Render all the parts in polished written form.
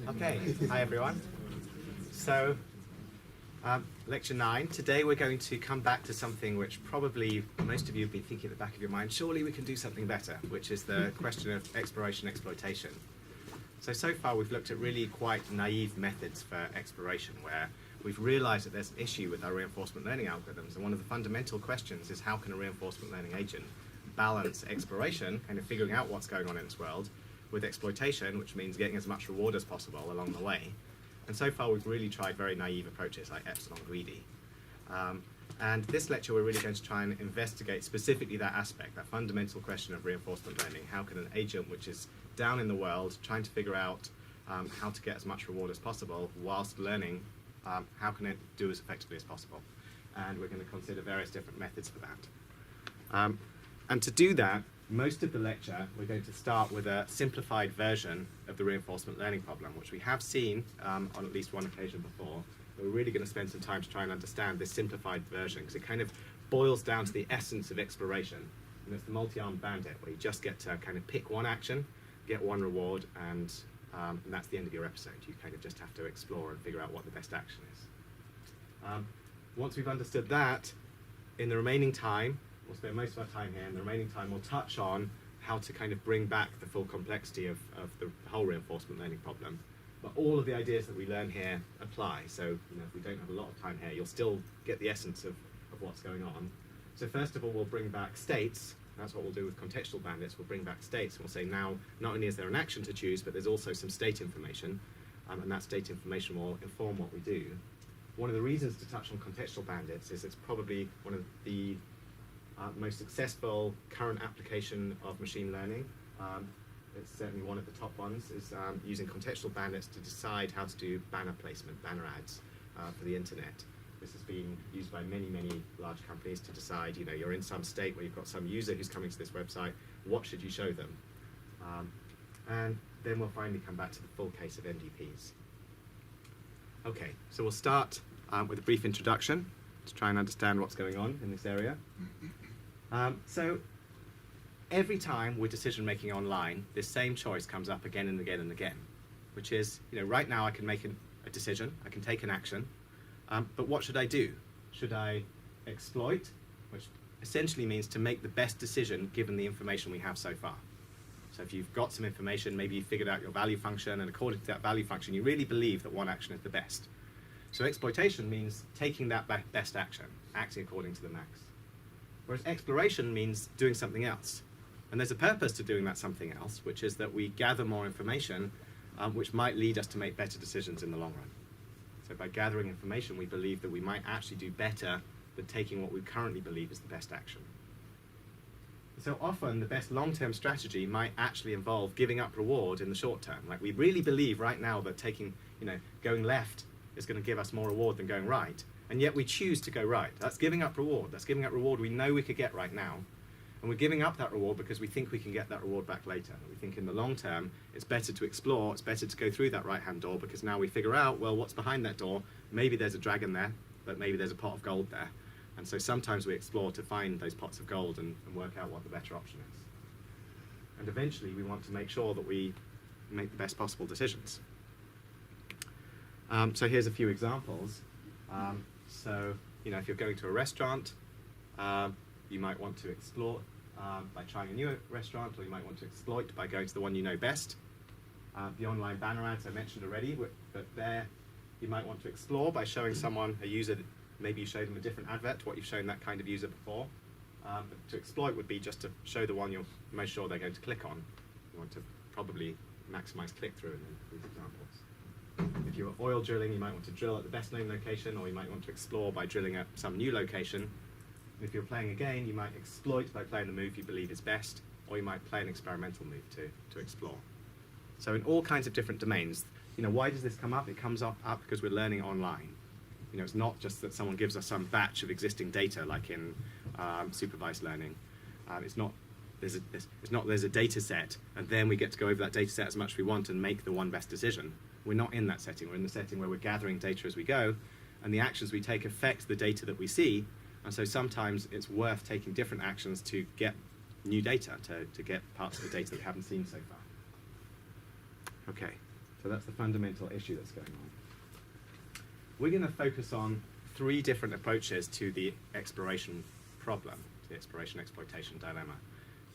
Okay, hi everyone. So, lecture 9. Today we're going to come back to something which probably most of you have been thinking at the back of your mind. Surely we can do something better, which is the question of exploration exploitation. So far we've looked at really quite naive methods for exploration, where we've realized that there's an issue with our reinforcement learning algorithms, and one of the fundamental questions is how can a reinforcement learning agent balance exploration, kind of figuring out what's going on in this world, with exploitation, which means getting as much reward as possible along the way. And so far we've really tried very naive approaches like epsilon greedy. And this lecture we're really going to try and investigate specifically that aspect, that fundamental question of reinforcement learning. How can an agent which is down in the world trying to figure out how to get as much reward as possible whilst learning, how can it do as effectively as possible? And we're going to consider various different methods for that. And to do that, most of the lecture, we're going to start with a simplified version of the reinforcement learning problem, which we have seen on at least one occasion before. But we're really going to spend some time to try and understand this simplified version, because it kind of boils down to the essence of exploration. And it's the multi-armed bandit, where you just get to kind of pick one action, get one reward, and that's the end of your episode. You kind of just have to explore and figure out what the best action is. Once we've understood that, in the remaining time, we'll spend most of our time here. In the remaining time, we'll touch on how to kind of bring back the full complexity of the whole reinforcement learning problem. But all of the ideas that we learn here apply. So, if we don't have a lot of time here, you'll still get the essence of what's going on. So first of all, we'll bring back states. That's what we'll do with contextual bandits. We'll bring back states. And we'll say now, not only is there an action to choose, but there's also some state information. And that state information will inform what we do. One of the reasons to touch on contextual bandits is it's probably one of the most successful current application of machine learning. It's certainly one of the top ones, is using contextual bandits to decide how to do banner placement, banner ads for the internet. This has been used by many, many large companies to decide, you're in some state where you've got some user who's coming to this website, what should you show them? And then we'll finally come back to the full case of MDPs. Okay, so we'll start with a brief introduction to try and understand what's going on in this area. So every time we're decision making online, this same choice comes up again and again and again, which is, right now I can make a decision, I can take an action, but what should I do? Should I exploit, which essentially means to make the best decision given the information we have so far. So if you've got some information, maybe you figured out your value function, and according to that value function, you really believe that one action is the best. So exploitation means taking that best action, acting according to the max. Whereas exploration means doing something else. And there's a purpose to doing that something else, which is that we gather more information, which might lead us to make better decisions in the long run. So by gathering information, we believe that we might actually do better than taking what we currently believe is the best action. So often, the best long-term strategy might actually involve giving up reward in the short term. Like, we really believe right now that going left is going to give us more reward than going right. And yet we choose to go right. That's giving up reward. That's giving up reward we know we could get right now. And we're giving up that reward because we think we can get that reward back later. We think in the long term, it's better to explore, it's better to go through that right-hand door, because now we figure out, well, what's behind that door? Maybe there's a dragon there, but maybe there's a pot of gold there. And so sometimes we explore to find those pots of gold and work out what the better option is. And eventually we want to make sure that we make the best possible decisions. So here's a few examples. So, if you're going to a restaurant, you might want to explore by trying a new restaurant, or you might want to exploit by going to the one you know best. The online banner ads I mentioned already, but there you might want to explore by showing someone, a user, maybe you showed them a different advert to what you've shown that kind of user before. But to exploit would be just to show the one you're most sure they're going to click on. You want to probably maximize click-through in these examples. If you're oil drilling, you might want to drill at the best known location, or you might want to explore by drilling at some new location. And if you're playing a game, you might exploit by playing the move you believe is best, or you might play an experimental move to explore. So in all kinds of different domains, why does this come up? It comes up because we're learning online. It's not just that someone gives us some batch of existing data, like in supervised learning. It's not there's a data set, and then we get to go over that data set as much as we want and make the one best decision. We're not in that setting. We're in the setting where we're gathering data as we go, and the actions we take affect the data that we see, and so sometimes it's worth taking different actions to get new data, to get parts of the data that we haven't seen so far. Okay. So that's the fundamental issue that's going on. We're going to focus on 3 different approaches to the exploration problem, the exploration-exploitation dilemma.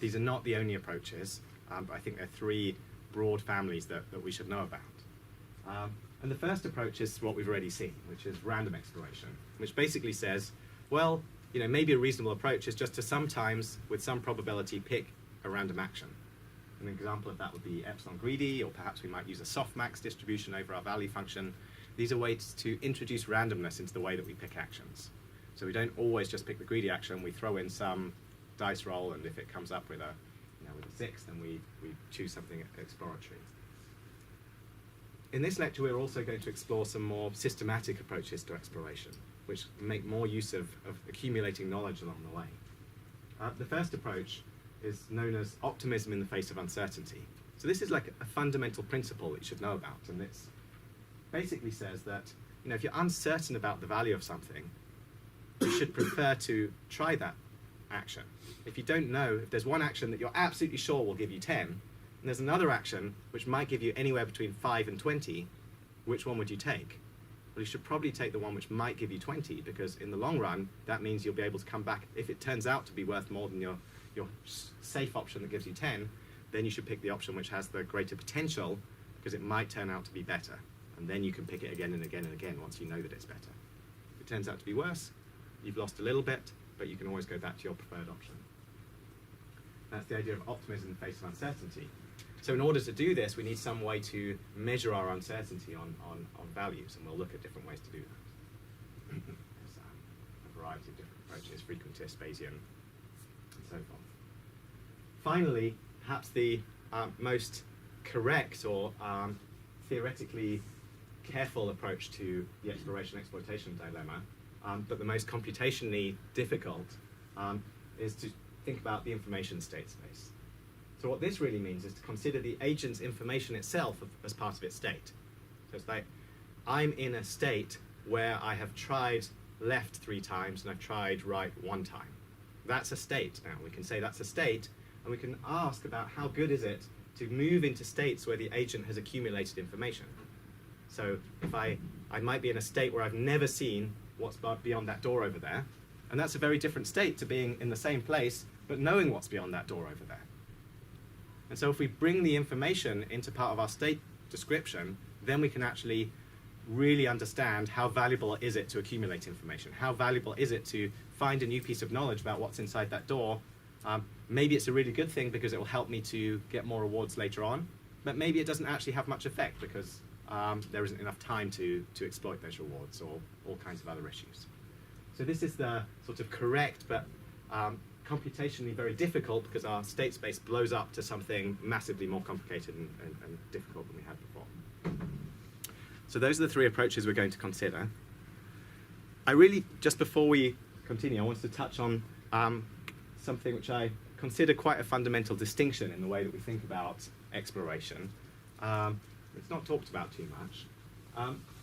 These are not the only approaches, but I think there are 3 broad families that we should know about. And the first approach is what we've already seen, which is random exploration, which basically says, well, maybe a reasonable approach is just to sometimes, with some probability, pick a random action. An example of that would be epsilon greedy, or perhaps we might use a softmax distribution over our value function. These are ways to introduce randomness into the way that we pick actions. So we don't always just pick the greedy action, we throw in some dice roll, and if it comes up with a 6, then we choose something exploratory. In this lecture, we're also going to explore some more systematic approaches to exploration, which make more use of accumulating knowledge along the way. The first approach is known as optimism in the face of uncertainty. So this is like a fundamental principle that you should know about, and it basically says that if you're uncertain about the value of something, you should prefer to try that action. If you don't know, if there's one action that you're absolutely sure will give you 10, and there's another action which might give you anywhere between 5 and 20, which one would you take? Well, you should probably take the one which might give you 20, because in the long run, that means you'll be able to come back. If it turns out to be worth more than your safe option that gives you 10, then you should pick the option which has the greater potential, because it might turn out to be better. And then you can pick it again and again and again once you know that it's better. If it turns out to be worse, you've lost a little bit, but you can always go back to your preferred option. That's the idea of optimism in the face of uncertainty. So in order to do this, we need some way to measure our uncertainty on values, and we'll look at different ways to do that. There's a variety of different approaches, frequentist, Bayesian, and so forth. Finally, perhaps the most correct or theoretically careful approach to the exploration-exploitation dilemma, but the most computationally difficult, is to think about the information state space. So what this really means is to consider the agent's information itself as part of its state. So it's like, I'm in a state where I have tried left 3 times and I've tried right 1 time. That's a state now. We can say that's a state, and we can ask about how good is it to move into states where the agent has accumulated information. So if I might be in a state where I've never seen what's beyond that door over there, and that's a very different state to being in the same place, but knowing what's beyond that door over there. And so if we bring the information into part of our state description, then we can actually really understand how valuable is it to accumulate information. How valuable is it to find a new piece of knowledge about what's inside that door. Maybe it's a really good thing because it will help me to get more rewards later on, but maybe it doesn't actually have much effect because there isn't enough time to exploit those rewards, or all kinds of other issues. So this is the sort of correct but computationally very difficult, because our state space blows up to something massively more complicated and difficult than we had before. So those are the 3 approaches we're going to consider. I really, just before we continue, I wanted to touch on something which I consider quite a fundamental distinction in the way that we think about exploration. It's not talked about too much,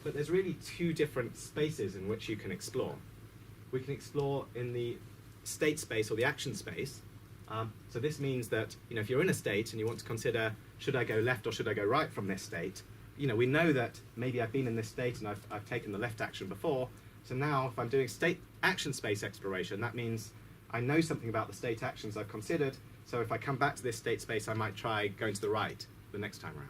but there's really 2 different spaces in which you can explore. We can explore in the state space or the action space. So this means that if you're in a state and you want to consider, should I go left or should I go right from this state, we know that maybe I've been in this state and I've taken the left action before. So now if I'm doing state action space exploration, that means I know something about the state actions I've considered. So if I come back to this state space, I might try going to the right the next time around.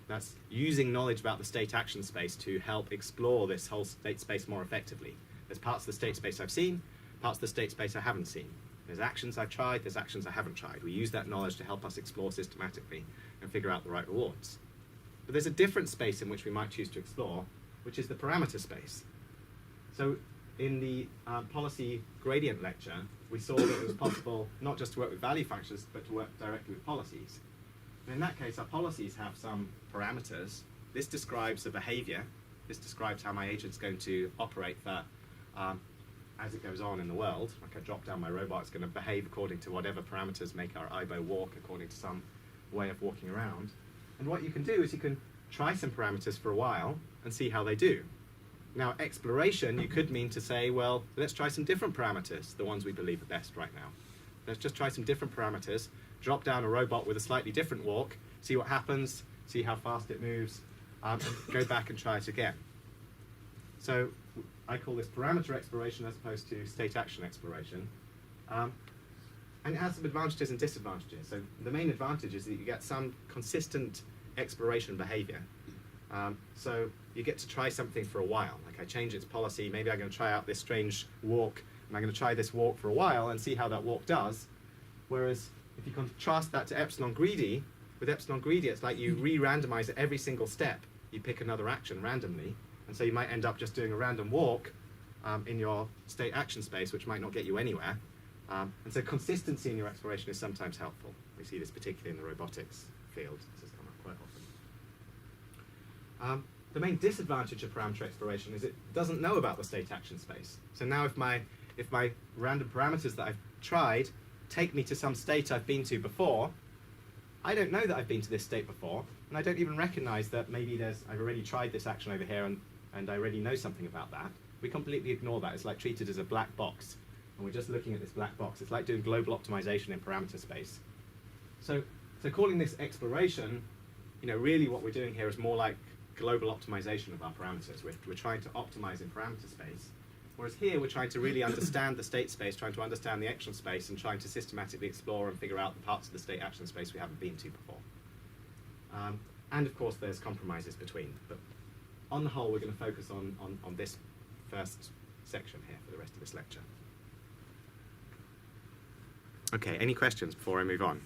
That's using knowledge about the state action space to help explore this whole state space more effectively. There's parts of the state space I've seen, parts of the state space I haven't seen. There's actions I've tried, there's actions I haven't tried. We use that knowledge to help us explore systematically and figure out the right rewards. But there's a different space in which we might choose to explore, which is the parameter space. So in the policy gradient lecture, we saw that it was possible not just to work with value functions, but to work directly with policies. And in that case, our policies have some parameters. This describes the behavior. This describes how my agent's going to operate for as it goes on in the world. Like I drop down my robot, it's going to behave according to whatever parameters make our IBO walk according to some way of walking around. And what you can do is you can try some parameters for a while and see how they do. Now, exploration, you could mean to say, well, let's try some different parameters, the ones we believe are best right now. Let's just try some different parameters, drop down a robot with a slightly different walk, see what happens, see how fast it moves, and go back and try it again. So I call this parameter exploration as opposed to state action exploration. And it has some advantages and disadvantages. So the main advantage is that you get some consistent exploration behavior. So you get to try something for a while. Like I change its policy, maybe I'm going to try out this strange walk, and I'm going to try this walk for a while and see how that walk does. Whereas if you contrast that to epsilon greedy, with epsilon greedy it's like you re-randomize at every single step. You pick another action randomly, and so you might end up just doing a random walk in your state action space, which might not get you anywhere. And so consistency in your exploration is sometimes helpful. We see this particularly in the robotics field. This has come up quite often. The main disadvantage of parameter exploration is it doesn't know about the state action space. So now if my random parameters that I've tried take me to some state I've been to before, I don't know that I've been to this state before, and I don't even recognize that maybe I've already tried this action over here and I already know something about that. We completely ignore that. It's like treated as a black box. And we're just looking at this black box. It's like doing global optimization in parameter space. So calling this exploration, really what we're doing here is more like global optimization of our parameters. We're trying to optimize in parameter space. Whereas here we're trying to really understand the state space, trying to understand the action space, and trying to systematically explore and figure out the parts of the state action space we haven't been to before. And of course there's compromises between. But on the whole, we're going to focus on this first section here for the rest of this lecture. Okay, any questions before I move on?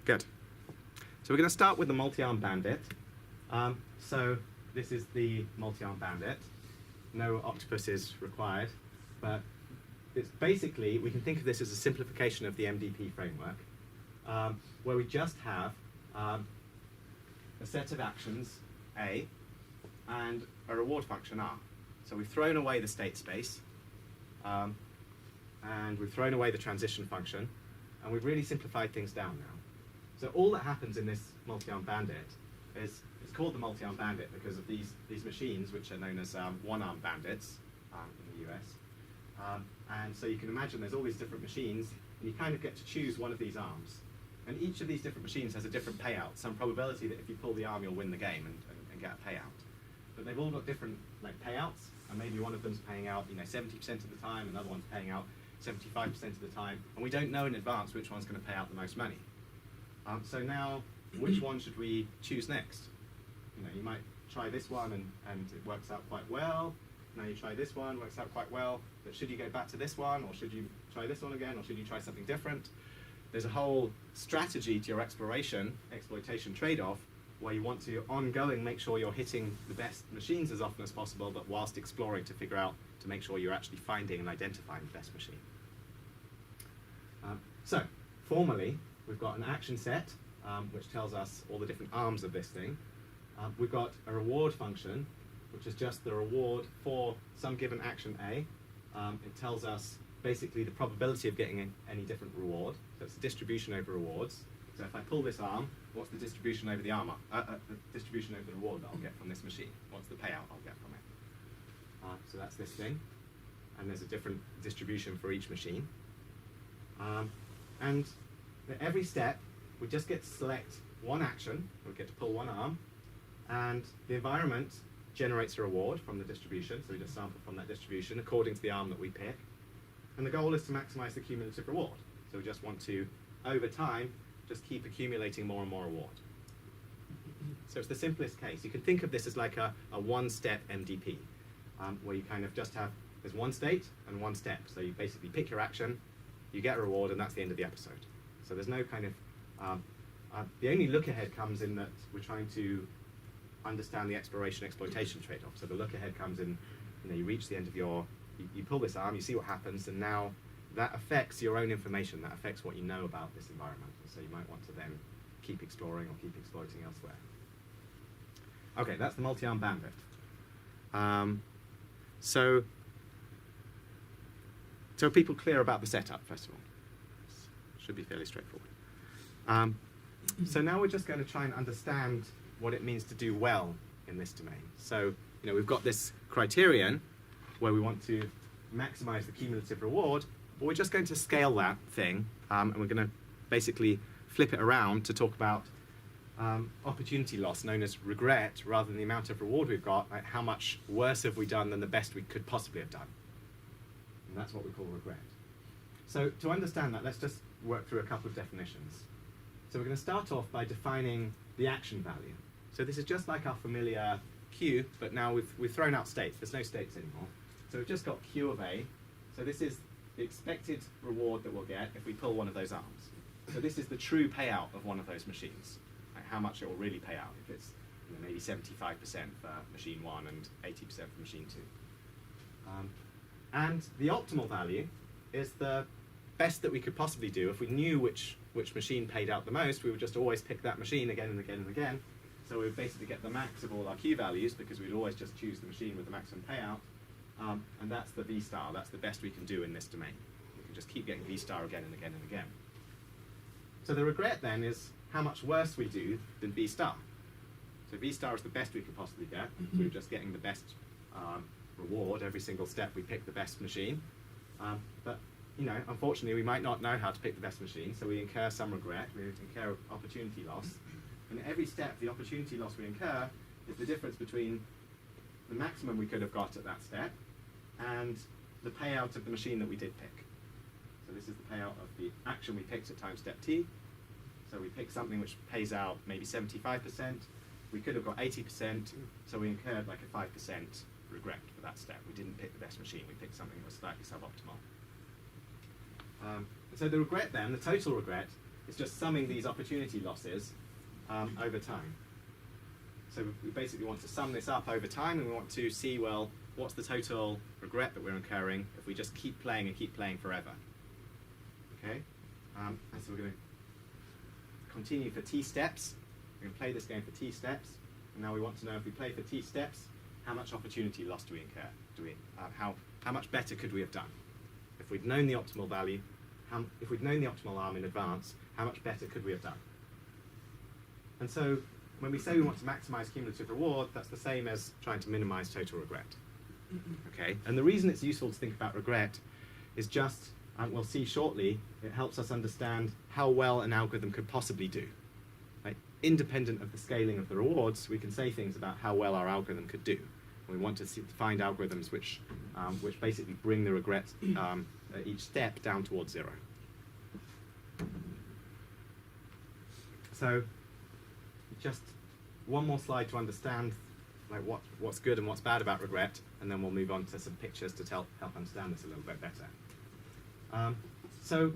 Good. So we're going to start with the multi-arm bandit. So this is the multi-arm bandit. No octopuses required, but it's basically, we can think of this as a simplification of the MDP framework, where we just have a set of actions, A, and a reward function, R. So we've thrown away the state space, and we've thrown away the transition function, and we've really simplified things down now. So all that happens in this multi-arm bandit is, it's called the multi-arm bandit because of these machines, which are known as one-arm bandits in the US. And so you can imagine there's all these different machines, and you kind of get to choose one of these arms. And each of these different machines has a different payout, some probability that if you pull the arm, you'll win the game and get a payout. But they've all got different payouts, and maybe one of them's paying out 70% of the time, another one's paying out 75% of the time, and we don't know in advance which one's going to pay out the most money. So now, which one should we choose next? You might try this one and it works out quite well. Now you try this one, works out quite well, but should you go back to this one, or should you try this one again, or should you try something different? There's a whole strategy to your exploitation trade-off, where you want to ongoing make sure you're hitting the best machines as often as possible, but whilst exploring to figure out, to make sure you're actually finding and identifying the best machine. So, formally, we've got an action set, which tells us all the different arms of this thing. We've got a reward function, which is just the reward for some given action A. It tells us basically the probability of getting any different reward. So it's a distribution over rewards. So if I pull this arm, what's the distribution over the armor? The distribution over the reward that I'll get from this machine? What's the payout I'll get from it? So that's this thing. And there's a different distribution for each machine. And at every step, we just get to select one action. We get to pull one arm. And the environment generates a reward from the distribution. So we just sample from that distribution according to the arm that we pick. And the goal is to maximize the cumulative reward. So we just want to, over time, just keep accumulating more and more reward. So it's the simplest case. You can think of this as like a one-step MDP, where you kind of just have, there's one state and one step. So you basically pick your action, you get a reward, and that's the end of the episode. So there's no kind of, the only look ahead comes in that we're trying to understand the exploration-exploitation trade-off. So the look ahead comes in, you reach the end of your, you pull this arm, you see what happens, and now that affects your own information, that affects what you know about this environment. So you might want to then keep exploring or keep exploiting elsewhere. Okay, that's the multi-arm bandit. So are people clear about the setup, first of all? Should be fairly straightforward. So now we're just going to try and understand what it means to do well in this domain. So we've got this criterion where we want to maximize the cumulative reward, but we're just going to scale that thing, and we're going to basically flip it around to talk about opportunity loss known as regret rather than the amount of reward we've got, like how much worse have we done than the best we could possibly have done. And that's what we call regret. So to understand that, let's just work through a couple of definitions. So we're going to start off by defining the action value. So this is just like our familiar Q, but now we've thrown out states. There's no states anymore. So we've just got Q of A. So this is the expected reward that we'll get if we pull one of those arms. So this is the true payout of one of those machines, like how much it will really pay out if it's maybe 75% for machine 1 and 80% for machine 2. And the optimal value is the best that we could possibly do. If we knew which machine paid out the most, we would just always pick that machine again and again and again. So we would basically get the max of all our Q values because we'd always just choose the machine with the maximum payout. And that's the V star. That's the best we can do in this domain. We can just keep getting V star again and again and again. So the regret then is how much worse we do than V star. So V star is the best we could possibly get. We're just getting the best reward every single step we pick the best machine. But unfortunately, we might not know how to pick the best machine, so we incur some regret. We incur opportunity loss. And at every step, the opportunity loss we incur is the difference between the maximum we could have got at that step and the payout of the machine that we did pick. So this is the payout of the action we picked at time step t. So we picked something which pays out maybe 75%. We could have got 80%, so we incurred like a 5% regret for that step. We didn't pick the best machine. We picked something that was slightly suboptimal. So the regret then, the total regret, is just summing these opportunity losses over time. So we basically want to sum this up over time, and we want to see, well, what's the total regret that we're incurring if we just keep playing and keep playing forever. Okay? And so we're going to continue for t steps. We're going to play this game for t steps. And now we want to know, if we play for t steps, how much opportunity loss do we incur? How much better could we have done? If we'd known the optimal value, if we'd known the optimal arm in advance, how much better could we have done? And so when we say we want to maximize cumulative reward, that's the same as trying to minimize total regret. Okay? And the reason it's useful to think about regret is just, we'll see shortly, it helps us understand how well an algorithm could possibly do. Like, independent of the scaling of the rewards, we can say things about how well our algorithm could do. We want to find algorithms which basically bring the regret at each step down towards 0. So just one more slide to understand like what's good and what's bad about regret, and then we'll move on to some pictures to help understand this a little bit better. So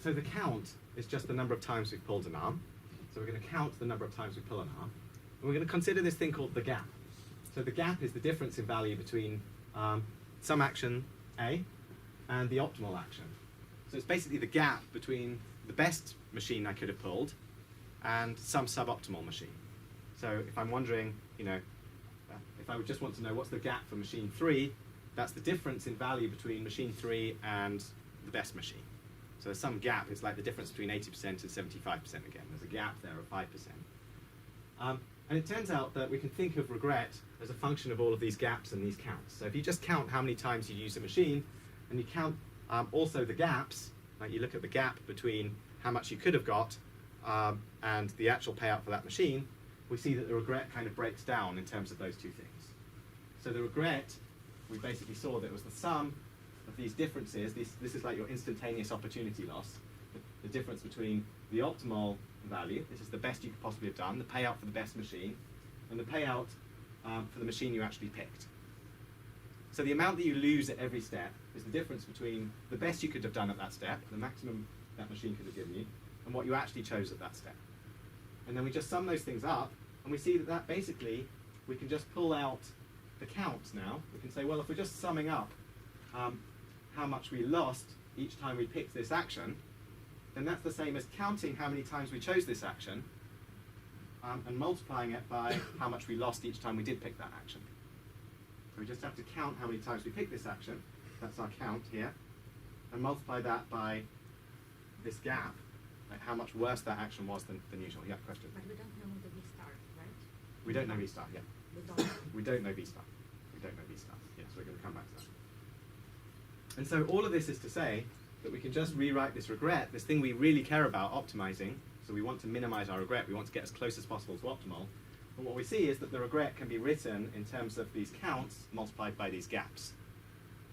the count is just the number of times we've pulled an arm. So we're going to count the number of times we pull an arm. And we're going to consider this thing called the gap. So the gap is the difference in value between some action A and the optimal action. So it's basically the gap between the best machine I could have pulled and some suboptimal machine. So if I'm wondering, if I would just want to know what's the gap for machine 3, that's the difference in value between machine 3 and the best machine. So there's some gap. It's like the difference between 80% and 75% again. There's a gap there of 5%. And it turns out that we can think of regret as a function of all of these gaps and these counts. So if you just count how many times you use a machine, and you count also the gaps, like you look at the gap between how much you could have got and the actual payout for that machine, we see that the regret kind of breaks down in terms of those two things. So the regret, we basically saw that it was the sum of these differences. This is like your instantaneous opportunity loss, the difference between the optimal value, this is the best you could possibly have done, the payout for the best machine, and the payout for the machine you actually picked. So the amount that you lose at every step is the difference between the best you could have done at that step, the maximum that machine could have given you, and what you actually chose at that step. And then we just sum those things up, and we see that basically, we can just pull out the counts now. We can say, well, if we're just summing up how much we lost each time we picked this action, then that's the same as counting how many times we chose this action and multiplying it by how much we lost each time we did pick that action. So we just have to count how many times we picked this action, that's our count here, and multiply that by this gap, like how much worse that action was than usual. Yeah, question? But we don't know the V star, right? We don't know V star, yeah. We don't know. We don't know V star. We don't know V star. Yes, we're going to come back to that. And so all of this is to say that we can just rewrite this regret, this thing we really care about optimizing, So we want to minimize our regret. We want to get as close as possible to optimal. But what we see is that the regret can be written in terms of these counts multiplied by these gaps.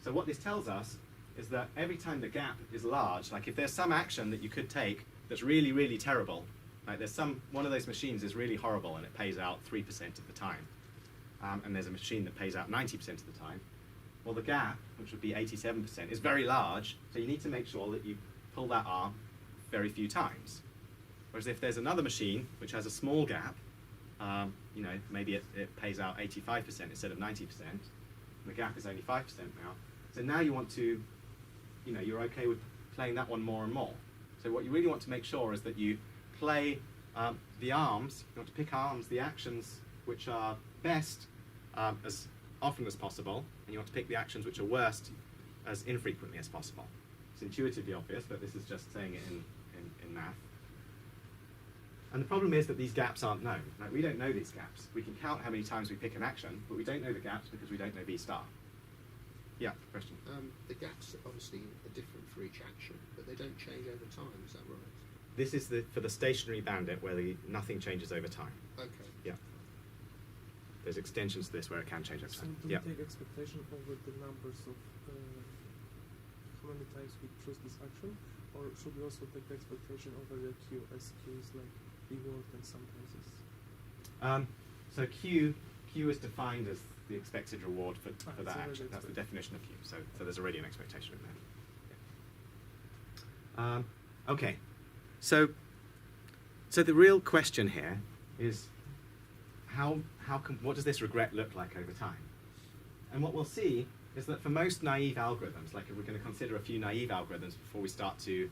So what this tells us is that every time the gap is large, like if there's some action that you could take that's really, really terrible, like there's one of those machines is really horrible and it pays out 3% of the time, and there's a machine that pays out 90% of the time, well the gap, which would be 87%, is very large, so you need to make sure that you pull that arm very few times. Whereas if there's another machine which has a small gap, you know, maybe it pays out 85% instead of 90%, and the gap is only 5% now, so now you want to, you know, you're okay with playing that one more and more. So what you really want to make sure is that you play the arms, you want to pick arms, the actions which are best as often as possible, and you want to pick the actions which are worst as infrequently as possible. It's intuitively obvious, but this is just saying it in math. And the problem is that these gaps aren't known. Like, we don't know these gaps. We can count how many times we pick an action, but we don't know the gaps because we don't know B star. Yeah, question? The gaps obviously are different for each action, but they don't change over time, is that right? This is for the stationary bandit where nothing changes over time. Okay. Yeah. There's extensions to this where it can change over So time. do Yeah. we take expectation over the numbers of how many times we choose this action, or should we also take the expectation over the Q, as Q is like reward and sometimes is... So Q is defined as the expected reward for it's that already action. That's the expected. definition of Q. So there's already an expectation in there. Yeah. Okay. So the real question here is what does this regret look like over time? And what we'll see is that for most naive algorithms, like if we're going to consider a few naive algorithms before we start to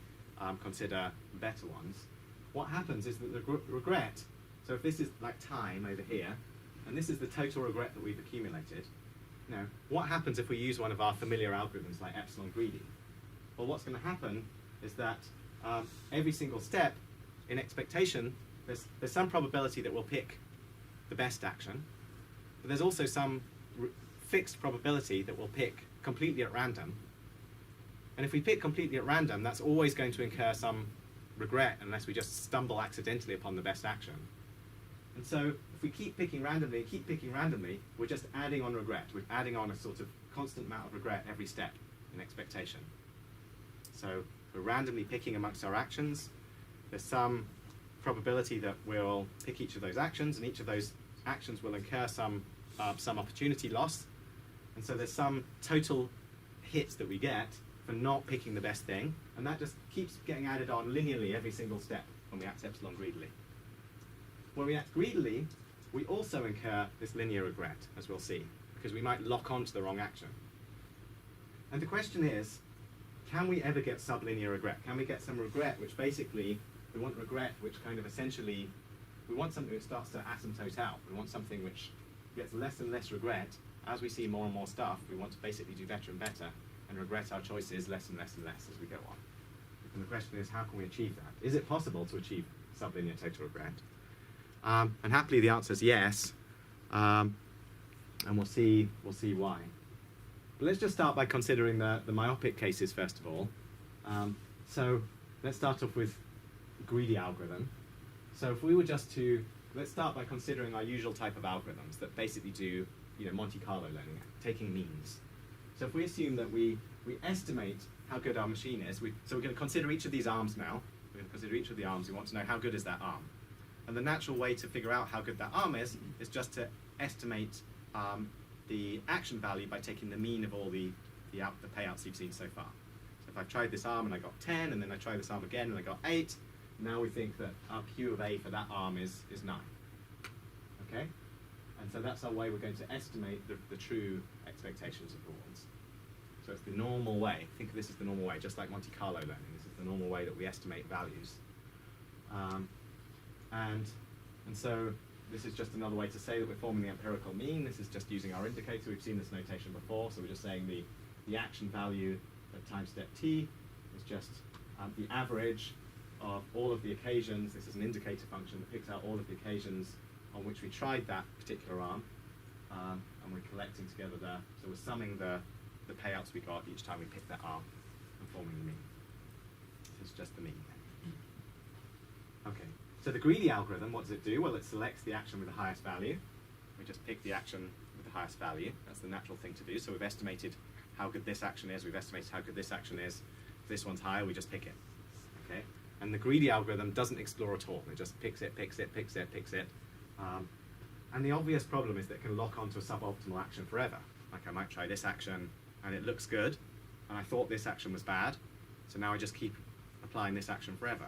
consider better ones, what happens is that the regret, so if this is like time over here, and this is the total regret that we've accumulated, you know, what happens if we use one of our familiar algorithms like epsilon greedy? Well, what's going to happen is that every single step in expectation, there's some probability that we'll pick the best action, but there's also some fixed probability that we'll pick completely at random. And if we pick completely at random, that's always going to incur some regret unless we just stumble accidentally upon the best action. And so if we keep picking randomly, we're just adding on regret. We're adding on a sort of constant amount of regret every step in expectation. So we're randomly picking amongst our actions. There's some probability that we'll pick each of those actions, and each of those actions will incur some opportunity loss. And so there's some total hits that we get for not picking the best thing, and that just keeps getting added on linearly every single step when we act epsilon greedily. When we act greedily, we also incur this linear regret, as we'll see, because we might lock onto the wrong action. And the question is, can we ever get sublinear regret? Can we get some regret which basically, we want regret which kind of essentially, we want something which starts to asymptote out. We want something which gets less and less regret. As we see more and more stuff, we want to basically do better and better and regret our choices less and less and less as we go on. And the question is, how can we achieve that? Is it possible to achieve sublinear total regret? And happily the answer is yes, and we'll see why. But let's just start by considering the myopic cases first of all. So let's start off with greedy algorithm. So if we were just to, let's start by considering our usual type of algorithms that basically do, you know, Monte Carlo learning, taking means. So if we assume that we estimate how good our machine is, so we're going to consider each of these arms now. We're going to consider each of the arms. We want to know how good is that arm. And the natural way to figure out how good that arm is just to estimate the action value by taking the mean of all the payouts you've seen so far. So if I've tried this arm and I got 10, and then I try this arm again and I got 8, now we think that our Q of A for that arm is 9. Okay? And so that's our way we're going to estimate the true expectations of rewards. So it's the normal way. Think of this as the normal way, just like Monte Carlo learning. This is the normal way that we estimate values. And so this is just another way to say that we're forming the empirical mean. This is just using our indicator. We've seen this notation before, so we're just saying the action value at time step t is just the average of all of the occasions. This is an indicator function that picks out all of the occasions on which we tried that particular arm, and we're collecting together so we're summing the payouts we got each time we picked that arm and forming the mean. This is just the mean. Okay. So the greedy algorithm, what does it do? Well, it selects the action with the highest value. We just pick the action with the highest value. That's the natural thing to do. So we've estimated how good this action is. We've estimated how good this action is. If this one's higher, we just pick it. Okay? And the greedy algorithm doesn't explore at all. It just picks it, picks it, picks it, picks it. And the obvious problem is that it can lock onto a suboptimal action forever. Like I might try this action, and it looks good, and I thought this action was bad, so now I just keep applying this action forever.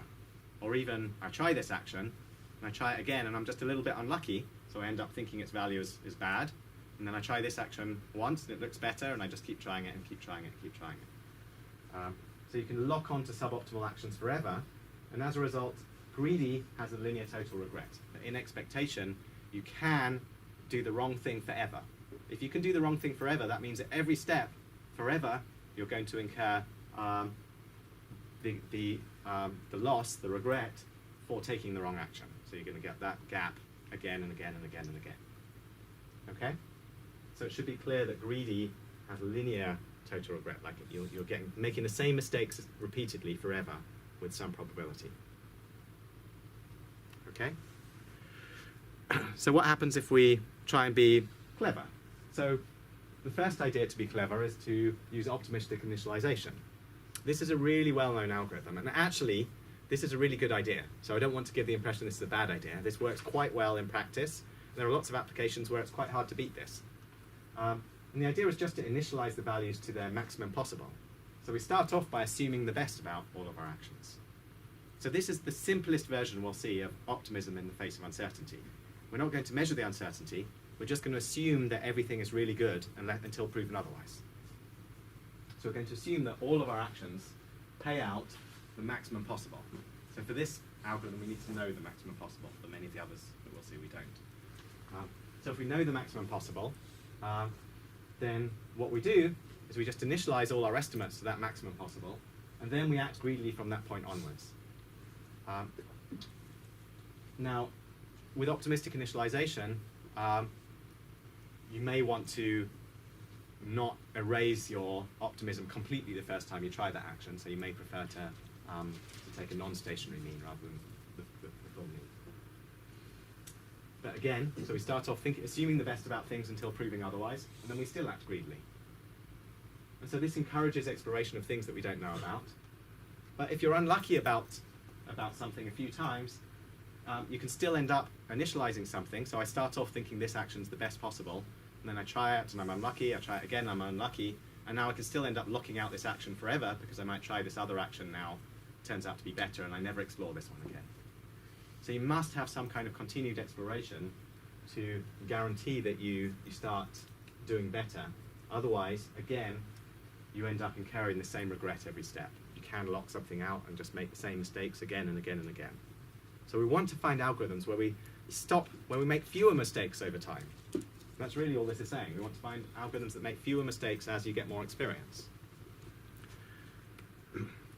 Or even I try this action, and I try it again, and I'm just a little bit unlucky, so I end up thinking its value is bad. And then I try this action once, and it looks better, and I just keep trying it and keep trying it and keep trying it. So you can lock onto suboptimal actions forever, and as a result, greedy has a linear total regret. In expectation, you can do the wrong thing forever. If you can do the wrong thing forever, that means at every step, forever, you're going to incur the loss, the regret, for taking the wrong action. So you're going to get that gap again and again and again and again. Okay? So it should be clear that greedy has linear total regret, like you're making the same mistakes repeatedly forever with some probability. Okay? So what happens if we try and be clever? So the first idea to be clever is to use optimistic initialization. This is a really well-known algorithm, and actually, this is a really good idea. So I don't want to give the impression this is a bad idea. This works quite well in practice. There are lots of applications where it's quite hard to beat this. And the idea is just to initialize the values to their maximum possible. So we start off by assuming the best about all of our actions. So this is the simplest version we'll see of optimism in the face of uncertainty. We're not going to measure the uncertainty. We're just going to assume that everything is really good until proven otherwise. So we're going to assume that all of our actions pay out the maximum possible. So for this algorithm, we need to know the maximum possible. For many of the others that we'll see, we don't. So if we know the maximum possible, then what we do is we just initialize all our estimates to that maximum possible, and then we act greedily from that point onwards. Now, with optimistic initialization, you may want to not erase your optimism completely the first time you try that action, so you may prefer to take a non-stationary mean rather than the full mean. But again, so we start off assuming the best about things until proving otherwise, and then we still act greedily. And so this encourages exploration of things that we don't know about. But if you're unlucky about something a few times, you can still end up initializing something. So I start off thinking this action's the best possible, and then I try it and I'm unlucky, I try it again, I'm unlucky, and now I can still end up locking out this action forever because I might try this other action now, turns out to be better, and I never explore this one again. So you must have some kind of continued exploration to guarantee that you start doing better. Otherwise, again, you end up incurring the same regret every step. You can lock something out and just make the same mistakes again and again and again. So we want to find algorithms where we make fewer mistakes over time. That's really all this is saying. We want to find algorithms that make fewer mistakes as you get more experience.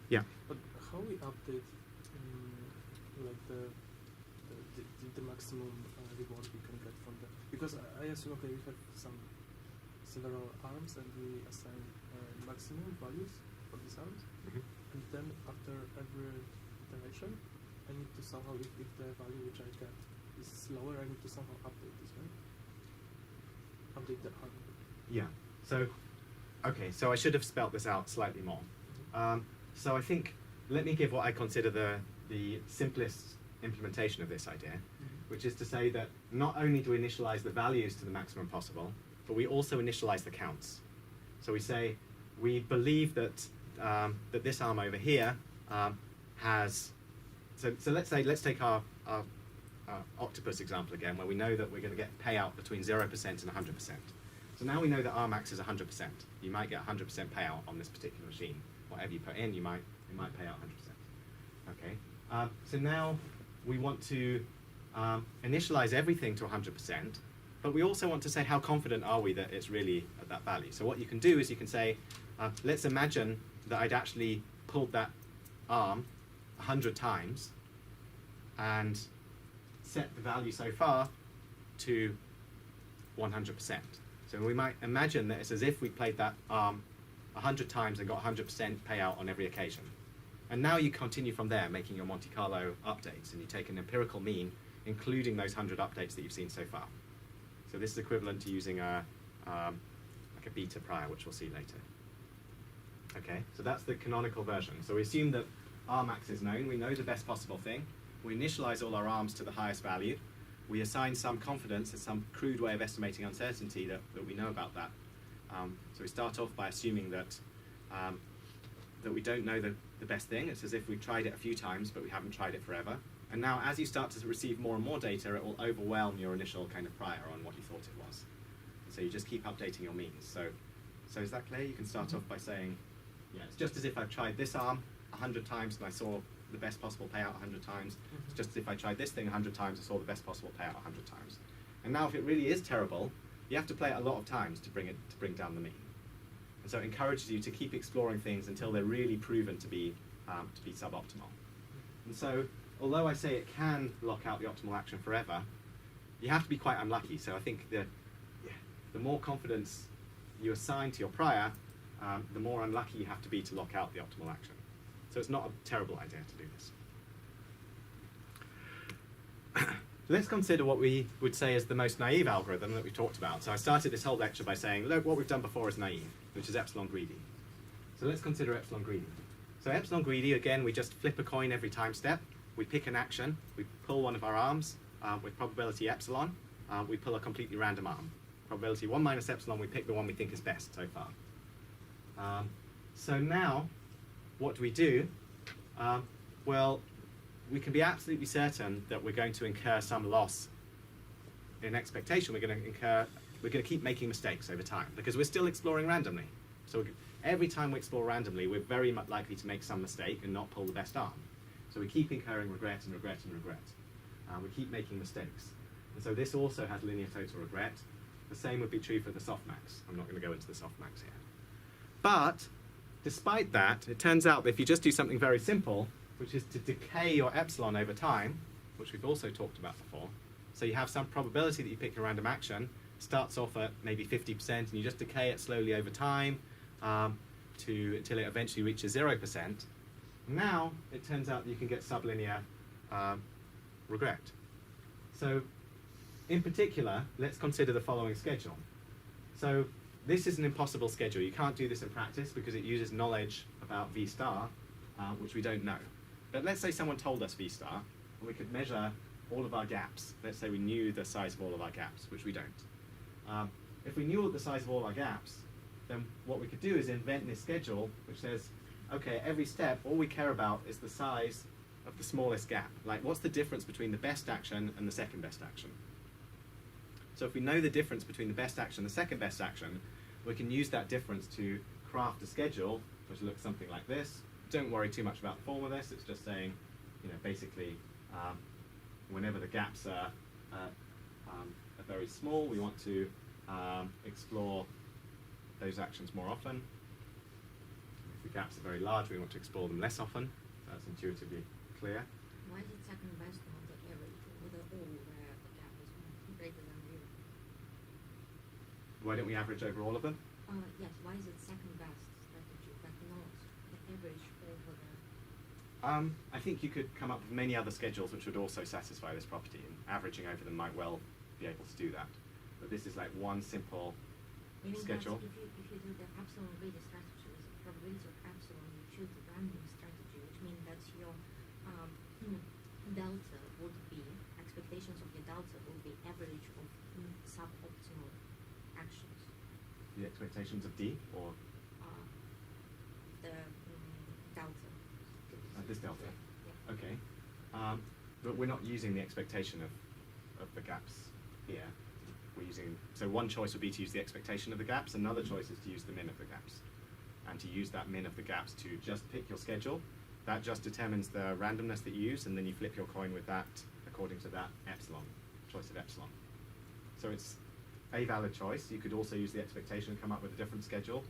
Yeah. But how we update like the maximum reward we can get from that? Because I assume, okay, we have several arms and we assign maximum values for these arms, and then after every iteration, I need to somehow, if the value which I get is lower, I need to somehow update this, right? Update the arm. Yeah. So, okay. So I should have spelt this out slightly more. So I think let me give what I consider the simplest implementation of this idea, which is to say that not only do we initialize the values to the maximum possible, but we also initialize the counts. So we say we believe that that this arm over here has. So let's take our octopus example again, where we know that we're going to get payout between 0% and 100%. So now we know that Rmax is 100%. You might get 100% payout on this particular machine. Whatever you put in, it might pay out 100%. Okay. So now we want to initialize everything to 100%, but we also want to say how confident are we that it's really at that value. So what you can do is you can say, let's imagine that I'd actually pulled that arm 100 times and set the value so far to 100%. So we might imagine that it's as if we played that arm 100 times and got 100% payout on every occasion. And now you continue from there, making your Monte Carlo updates, and you take an empirical mean, including those 100 updates that you've seen so far. So this is equivalent to using like a beta prior, which we'll see later. Okay, so that's the canonical version. So we assume that Rmax is known. We know the best possible thing. We initialize all our arms to the highest value. We assign some confidence and some crude way of estimating uncertainty that we know about that. So we start off by assuming that that we don't know the best thing. It's as if we've tried it a few times, but we haven't tried it forever. And now, as you start to receive more and more data, it will overwhelm your initial kind of prior on what you thought it was. And so you just keep updating your means. So is that clear? You can start off by saying, yeah, it's just as if I've tried this arm 100 times and I saw the best possible payout 100 times. It's just as if I tried this thing 100 times and saw the best possible payout 100 times. And now, if it really is terrible, you have to play it a lot of times to bring down the mean. And so it encourages you to keep exploring things until they're really proven to be suboptimal. And so, although I say it can lock out the optimal action forever, you have to be quite unlucky. So I think the more confidence you assign to your prior, the more unlucky you have to be to lock out the optimal action. So it's not a terrible idea to do this. Let's consider what we would say is the most naive algorithm that we've talked about. So I started this whole lecture by saying, look, what we've done before is naive, which is epsilon greedy. So let's consider epsilon greedy. So epsilon greedy, again, we just flip a coin every time step. We pick an action, we pull one of our arms with probability epsilon, we pull a completely random arm. Probability 1 minus epsilon, we pick the one we think is best so far. So now, what do we do? Well, we can be absolutely certain that we're going to incur some loss in expectation. We're going to keep making mistakes over time because we're still exploring randomly. So every time we explore randomly, we're very much likely to make some mistake and not pull the best arm. So we keep incurring regret and regret and regret. We keep making mistakes. And so this also has linear total regret. The same would be true for the softmax. I'm not going to go into the softmax here. But despite that, it turns out that if you just do something very simple, which is to decay your epsilon over time, which we've also talked about before, so you have some probability that you pick a random action, starts off at maybe 50%, and you just decay it slowly over time until it eventually reaches 0%. Now, it turns out that you can get sublinear regret. So, in particular, let's consider the following schedule. So, this is an impossible schedule. You can't do this in practice because it uses knowledge about V star, which we don't know. But let's say someone told us V star, and we could measure all of our gaps. Let's say we knew the size of all of our gaps, which we don't. If we knew the size of all our gaps, then what we could do is invent this schedule which says, okay, every step, all we care about is the size of the smallest gap. Like, what's the difference between the best action and the second best action? So if we know the difference between the best action and the second best action, we can use that difference to craft a schedule which looks something like this. Don't worry too much about the form of this. It's just saying, basically, whenever the gaps are very small, we want to explore those actions more often. If the gaps are very large, we want to explore them less often. That's intuitively clear. Why is it second best on the average over the whole where the gap is greater than 0? Why don't we average over all of them? Yes, why is it second best strategy, but not the average over the... I think you could come up with many other schedules which would also satisfy this property, and averaging over them might well be able to do that. But this is like one simple schedule. If you do the epsilon greedy strategy with the probability of epsilon, you choose the random strategy, which means that your delta would be, expectations of your delta will be average of suboptimal actions. The expectations of D, or The delta. this delta? Yeah. Okay. But we're not using the expectation of the gaps here. We're using, so one choice would be to use the expectation of the gaps, another choice is to use the min of the gaps. And to use that min of the gaps to just pick your schedule, that just determines the randomness that you use, and then you flip your coin with that according to that epsilon, choice of epsilon. So it's a valid choice. You could also use the expectation and come up with a different schedule.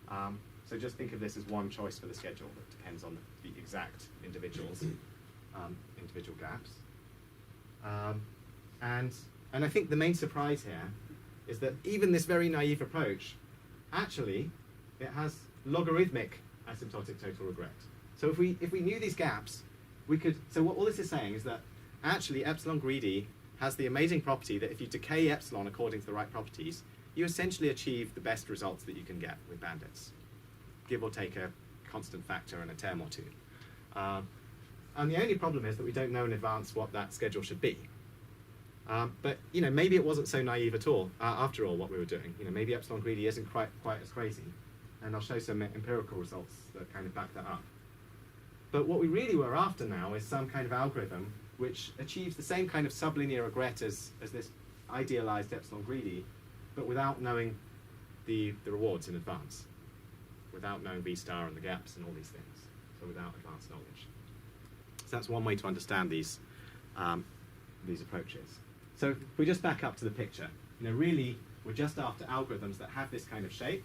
So just think of this as one choice for the schedule that depends on the exact individual gaps. And I think the main surprise here is that even this very naive approach, actually, it has logarithmic asymptotic total regret. So if we knew these gaps, we could, so what all this is saying is that actually epsilon greedy has the amazing property that if you decay epsilon according to the right properties, you essentially achieve the best results that you can get with bandits, give or take a constant factor and a term or two. And the only problem is that we don't know in advance what that schedule should be. But you know, maybe it wasn't so naive at all, after all, what we were doing. You know, maybe epsilon greedy isn't quite as crazy. And I'll show some empirical results that kind of back that up. But what we really were after now is some kind of algorithm which achieves the same kind of sublinear regret as this idealized epsilon greedy, but without knowing the rewards in advance, without knowing V star and the gaps and all these things, so without advanced knowledge. So that's one way to understand these approaches. So if we just back up to the picture, you know, really we're just after algorithms that have this kind of shape,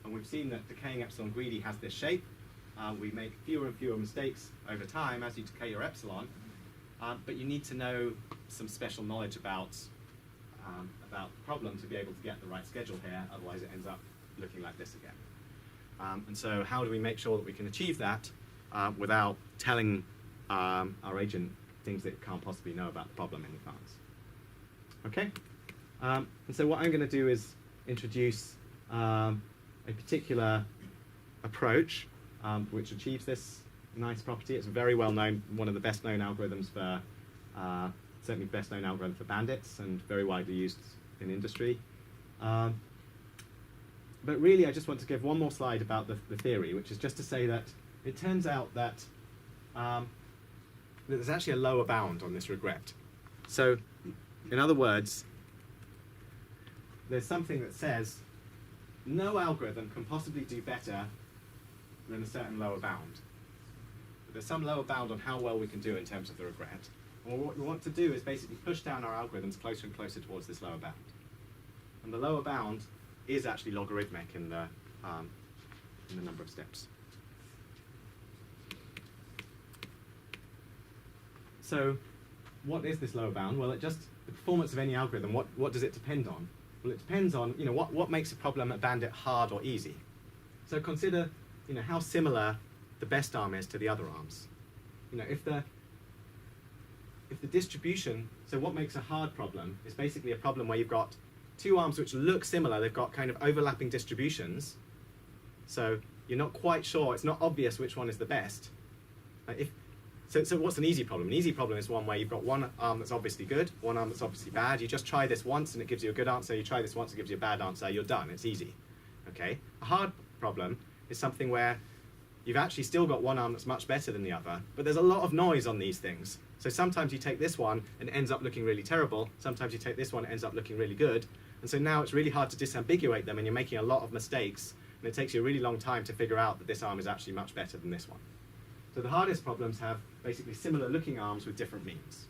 and we've seen that decaying epsilon greedy has this shape. We make fewer and fewer mistakes over time as you decay your epsilon, but you need to know some special knowledge about the problem to be able to get the right schedule here, otherwise it ends up looking like this again. And so how do we make sure that we can achieve that without telling our agent things that it can't possibly know about the problem in advance? Okay? And so what I'm going to do is introduce a particular approach which achieves this nice property. It's very well known, one of the best known algorithms for, certainly best known algorithm for bandits, and very widely used in industry. But really I just want to give one more slide about the theory, which is just to say that it turns out that there's actually a lower bound on this regret. So in other words, there's something that says no algorithm can possibly do better than a certain lower bound. But there's some lower bound on how well we can do in terms of the regret. And what we want to do is basically push down our algorithms closer and closer towards this lower bound. And the lower bound is actually logarithmic in the number of steps. So what is this lower bound? Well, the performance of any algorithm, what does it depend on? Well, it depends on, you know, what makes a problem at bandit hard or easy. So consider, you know, how similar the best arm is to the other arms. You know, if the distribution, so what makes a hard problem is basically a problem where you've got two arms which look similar, they've got kind of overlapping distributions, so you're not quite sure, it's not obvious which one is the best. So what's an easy problem? An easy problem is one where you've got one arm that's obviously good, one arm that's obviously bad. You just try this once and it gives you a good answer. You try this once, it gives you a bad answer. You're done. It's easy. Okay. A hard problem is something where you've actually still got one arm that's much better than the other, but there's a lot of noise on these things. So sometimes you take this one and it ends up looking really terrible. Sometimes you take this one and it ends up looking really good. And so now it's really hard to disambiguate them, and you're making a lot of mistakes, and it takes you a really long time to figure out that this arm is actually much better than this one. So the hardest problems have basically similar looking arms with different means.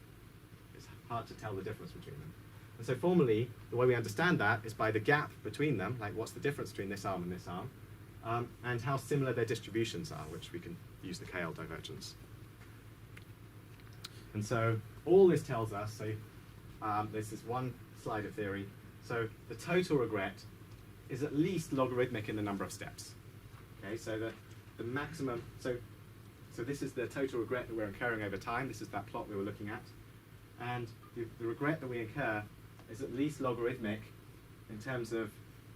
It's hard to tell the difference between them. And so formally, the way we understand that is by the gap between them, like what's the difference between this arm and this arm, and how similar their distributions are, which we can use the KL divergence. And so all this tells us, so this is one slide of theory, so the total regret is at least logarithmic in the number of steps. Okay, so the maximum, so this is the total regret that we're incurring over time. This is that plot we were looking at. And the regret that we incur is at least logarithmic in terms of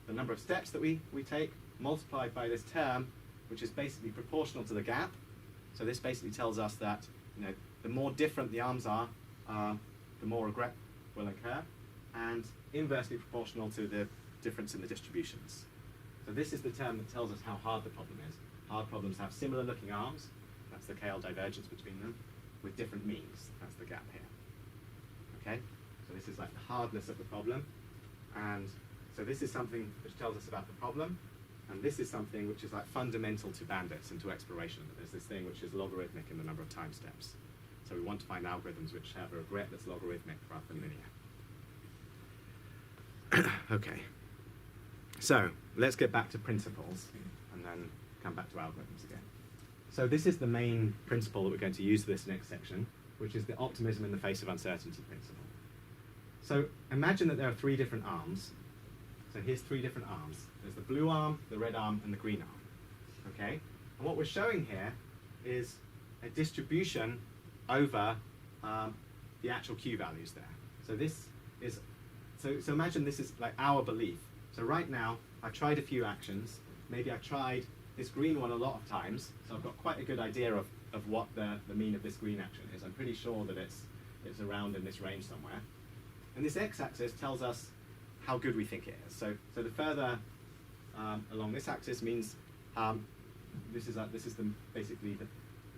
the number of steps that we take, multiplied by this term, which is basically proportional to the gap. So this basically tells us that, you know, the more different the arms are, the more regret will incur, and inversely proportional to the difference in the distributions. So this is the term that tells us how hard the problem is. Hard problems have similar looking arms. That's the KL divergence between them, with different means. That's the gap here. Okay? So this is like the hardness of the problem. And so this is something which tells us about the problem. And this is something which is like fundamental to bandits and to exploration. There's this thing which is logarithmic in the number of time steps. So we want to find algorithms which have a regret that's logarithmic rather than linear. Okay. So let's get back to principles and then come back to algorithms again. So this is the main principle that we're going to use for this next section, which is the optimism in the face of uncertainty principle. So imagine that there are three different arms. So here's three different arms. There's the blue arm, the red arm, and the green arm. Okay? And what we're showing here is a distribution over the actual Q values there. So this is, so imagine this is like our belief. So right now, I've tried a few actions. Maybe I've tried this green one a lot of times, so I've got quite a good idea of what the mean of this green action is. I'm pretty sure that it's around in this range somewhere. And this x-axis tells us how good we think it is. So the further along this axis means this is basically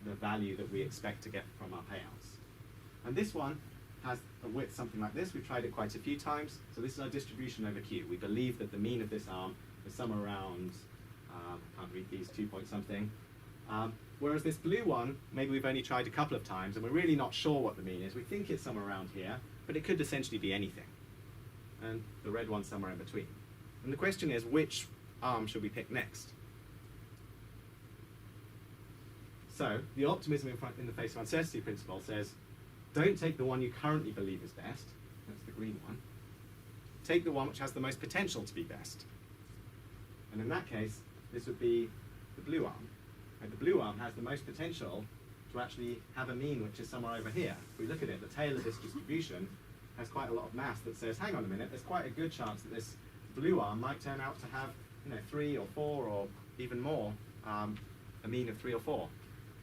the value that we expect to get from our payouts. And this one has a width something like this. We've tried it quite a few times. So this is our distribution over Q. We believe that the mean of this arm is somewhere around, I can't read these, 2 point something. Whereas this blue one, maybe we've only tried a couple of times and we're really not sure what the mean is. We think it's somewhere around here, but it could essentially be anything. And the red one's somewhere in between. And the question is, which arm should we pick next? So the optimism in the face of uncertainty principle says, don't take the one you currently believe is best. That's the green one. Take the one which has the most potential to be best. And in that case, this would be the blue arm. And the blue arm has the most potential to actually have a mean which is somewhere over here. If we look at it, the tail of this distribution has quite a lot of mass that says, hang on a minute, there's quite a good chance that this blue arm might turn out to have 3 or 4 or even more, a mean of 3 or 4,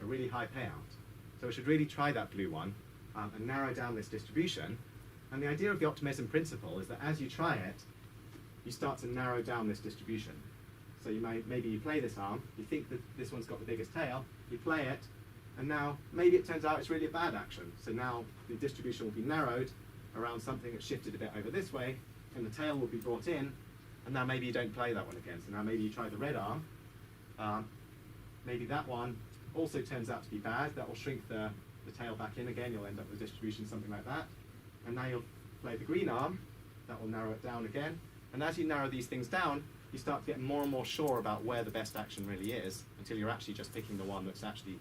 a really high payout. So we should really try that blue one and narrow down this distribution. And the idea of the optimism principle is that as you try it, you start to narrow down this distribution. So maybe you play this arm, you think that this one's got the biggest tail, you play it, and now maybe it turns out it's really a bad action. So now the distribution will be narrowed around something that's shifted a bit over this way, and the tail will be brought in, and now maybe you don't play that one again. So now maybe you try the red arm. Maybe that one also turns out to be bad. That will shrink the tail back in again. You'll end up with a distribution something like that. And now you'll play the green arm. That will narrow it down again. And as you narrow these things down, you start to get more and more sure about where the best action really is, until you're actually just picking the one that's actually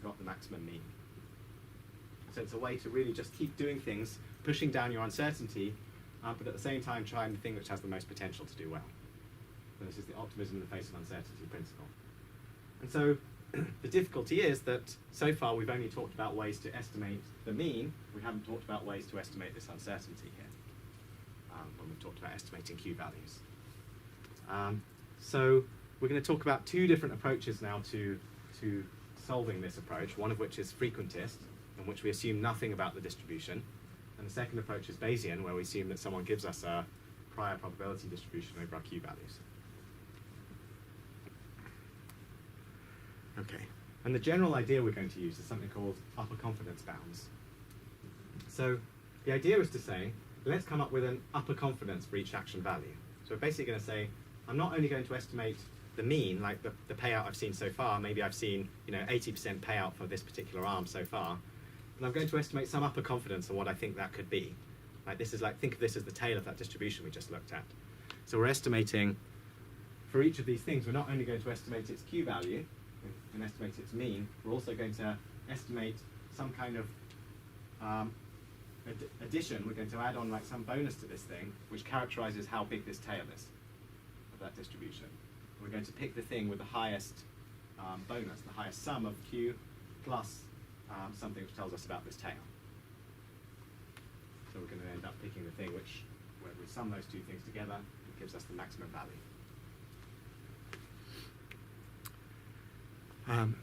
got the maximum mean. So it's a way to really just keep doing things, pushing down your uncertainty, but at the same time trying the thing which has the most potential to do well. And this is the optimism in the face of uncertainty principle. And so the difficulty is that so far we've only talked about ways to estimate the mean. We haven't talked about ways to estimate this uncertainty here when we've talked about estimating Q values. So we're going to talk about 2 different approaches now to solving this approach, one of which is frequentist, in which we assume nothing about the distribution, and the second approach is Bayesian, where we assume that someone gives us a prior probability distribution over our Q values. Okay, and the general idea we're going to use is something called upper confidence bounds. So the idea is to say, let's come up with an upper confidence for each action value. So we're basically going to say, I'm not only going to estimate the mean, like the payout I've seen so far. Maybe I've seen 80% payout for this particular arm so far, but I'm going to estimate some upper confidence on what I think that could be. Like this is like, think of this as the tail of that distribution we just looked at. So we're estimating for each of these things. We're not only going to estimate its Q value and estimate its mean. We're also going to estimate some kind of addition. We're going to add on like some bonus to this thing, which characterizes how big this tail is of that distribution. We're going to pick the thing with the highest bonus, the highest sum of Q plus something which tells us about this tail. So we're going to end up picking the thing which, where we sum those 2 things together, it gives us the maximum value.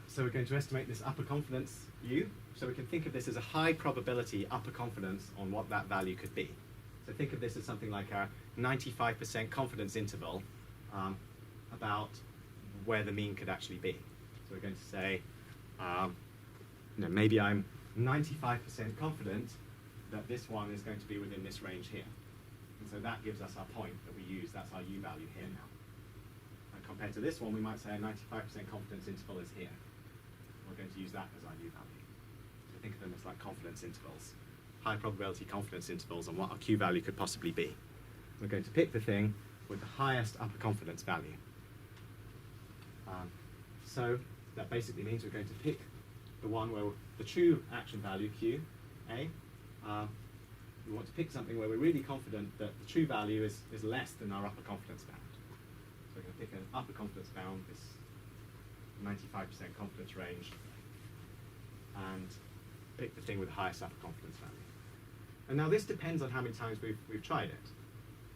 So we're going to estimate this upper confidence U. So we can think of this as a high probability upper confidence on what that value could be. So think of this as something like a 95% confidence interval about where the mean could actually be. So we're going to say, maybe I'm 95% confident that this one is going to be within this range here. And so that gives us our point that we use. That's our U value here now. And compared to this one, we might say a 95% confidence interval is here. We're going to use that as our U value. So think of them as like confidence intervals, high probability confidence intervals on what our Q value could possibly be. We're going to pick the thing with the highest upper confidence value. So that basically means we're going to pick the one where the true action value, Q, A, we want to pick something where we're really confident that the true value is less than our upper confidence bound. So we're going to pick an upper confidence bound, this 95% confidence range, and pick the thing with the highest upper confidence value. And now this depends on how many times we've tried it.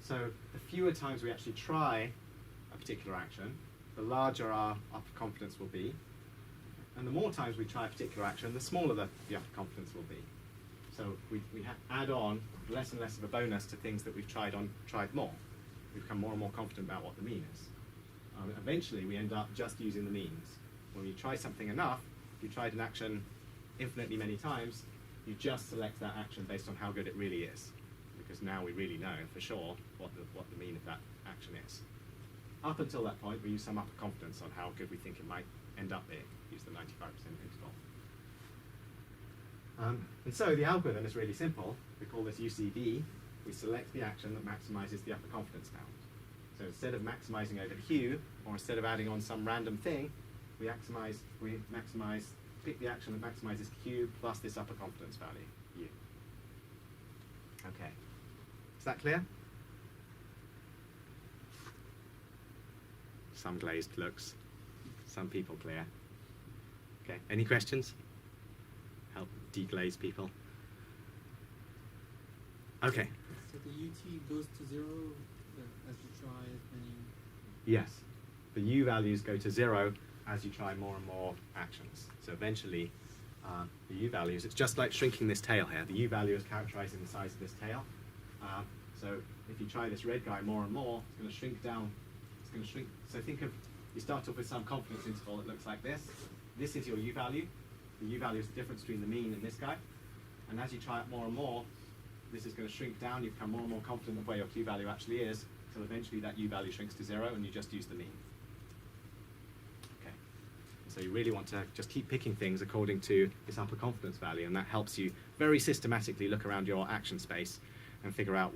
So the fewer times we actually try a particular action, the larger our upper confidence will be. And the more times we try a particular action, the smaller the upper confidence will be. So we add on less and less of a bonus to things that we've tried more. We become more and more confident about what the mean is. Eventually, we end up just using the means. When you try something enough, if you tried an action infinitely many times, you just select that action based on how good it really is. Because now we really know for sure what the mean of that action is. Up until that point, we use some upper confidence on how good we think it might end up being. Use the 95% interval. And so the algorithm is really simple. We call this UCD. We select the action that maximizes the upper confidence bound. So instead of maximizing over Q, or instead of adding on some random thing, we pick the action that maximizes Q plus this upper confidence value, U. Okay. Is that clear? Some glazed looks, some people clear. Okay, any questions? Help deglaze people. Okay. So the UT goes to 0 as you try as many. Yes, the U values go to 0 as you try more and more actions. So eventually, the U values, it's just like shrinking this tail here. The U value is characterizing the size of this tail. So if you try this red guy more and more, it's going to shrink down. It's going to shrink. So think of, you start off with some confidence interval that looks like this. This is your U value. The U value is the difference between the mean and this guy. And as you try it more and more, this is going to shrink down. You become more and more confident of where your Q value actually is, until eventually that U value shrinks to 0 and you just use the mean. Okay. So you really want to just keep picking things according to this upper confidence value, and that helps you very systematically look around your action space and figure out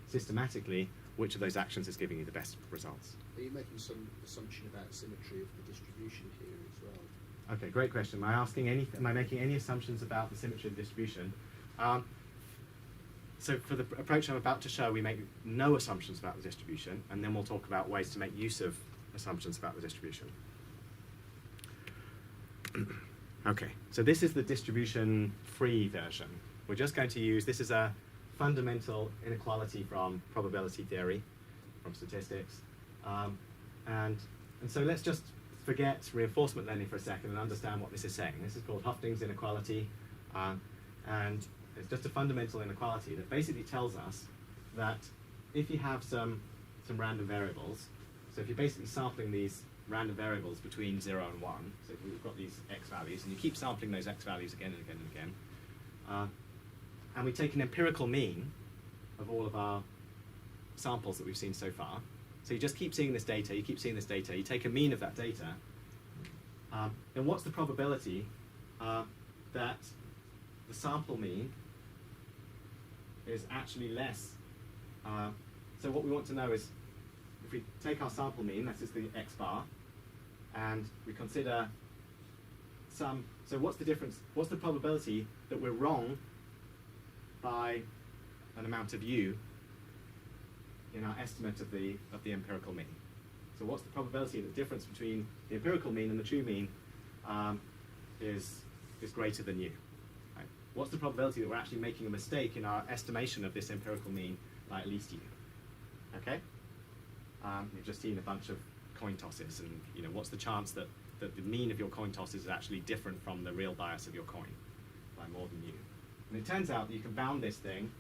systematically which of those actions is giving you the best results. Are you making some assumption about symmetry of the distribution here as well? Okay, great question. Am I making any assumptions about the symmetry of the distribution? So for the approach I'm about to show, we make no assumptions about the distribution, and then we'll talk about ways to make use of assumptions about the distribution. Okay, so this is the distribution-free version. We're just going to use, this is a fundamental inequality from probability theory, from statistics. And so let's just forget reinforcement learning for a second and understand what this is saying. This is called Hufting's inequality, and it's just a fundamental inequality that basically tells us that if you have some random variables, so if you're basically sampling these random variables between 0 and 1, so we've got these x values, and you keep sampling those x values again and again and again, and we take an empirical mean of all of our samples that we've seen so far. So you just keep seeing this data, you take a mean of that data, then what's the probability that the sample mean is actually less? So what we want to know is, if we take our sample mean, that is the x bar, and we consider so what's the difference? What's the probability that we're wrong by an amount of u in our estimate of the empirical mean? So what's the probability that the difference between the empirical mean and the true mean is greater than u? Right? What's the probability that we're actually making a mistake in our estimation of this empirical mean by at least u? Okay? You've just seen a bunch of coin tosses, and what's the chance that the mean of your coin tosses is actually different from the real bias of your coin by more than u? And it turns out that you can bound this thing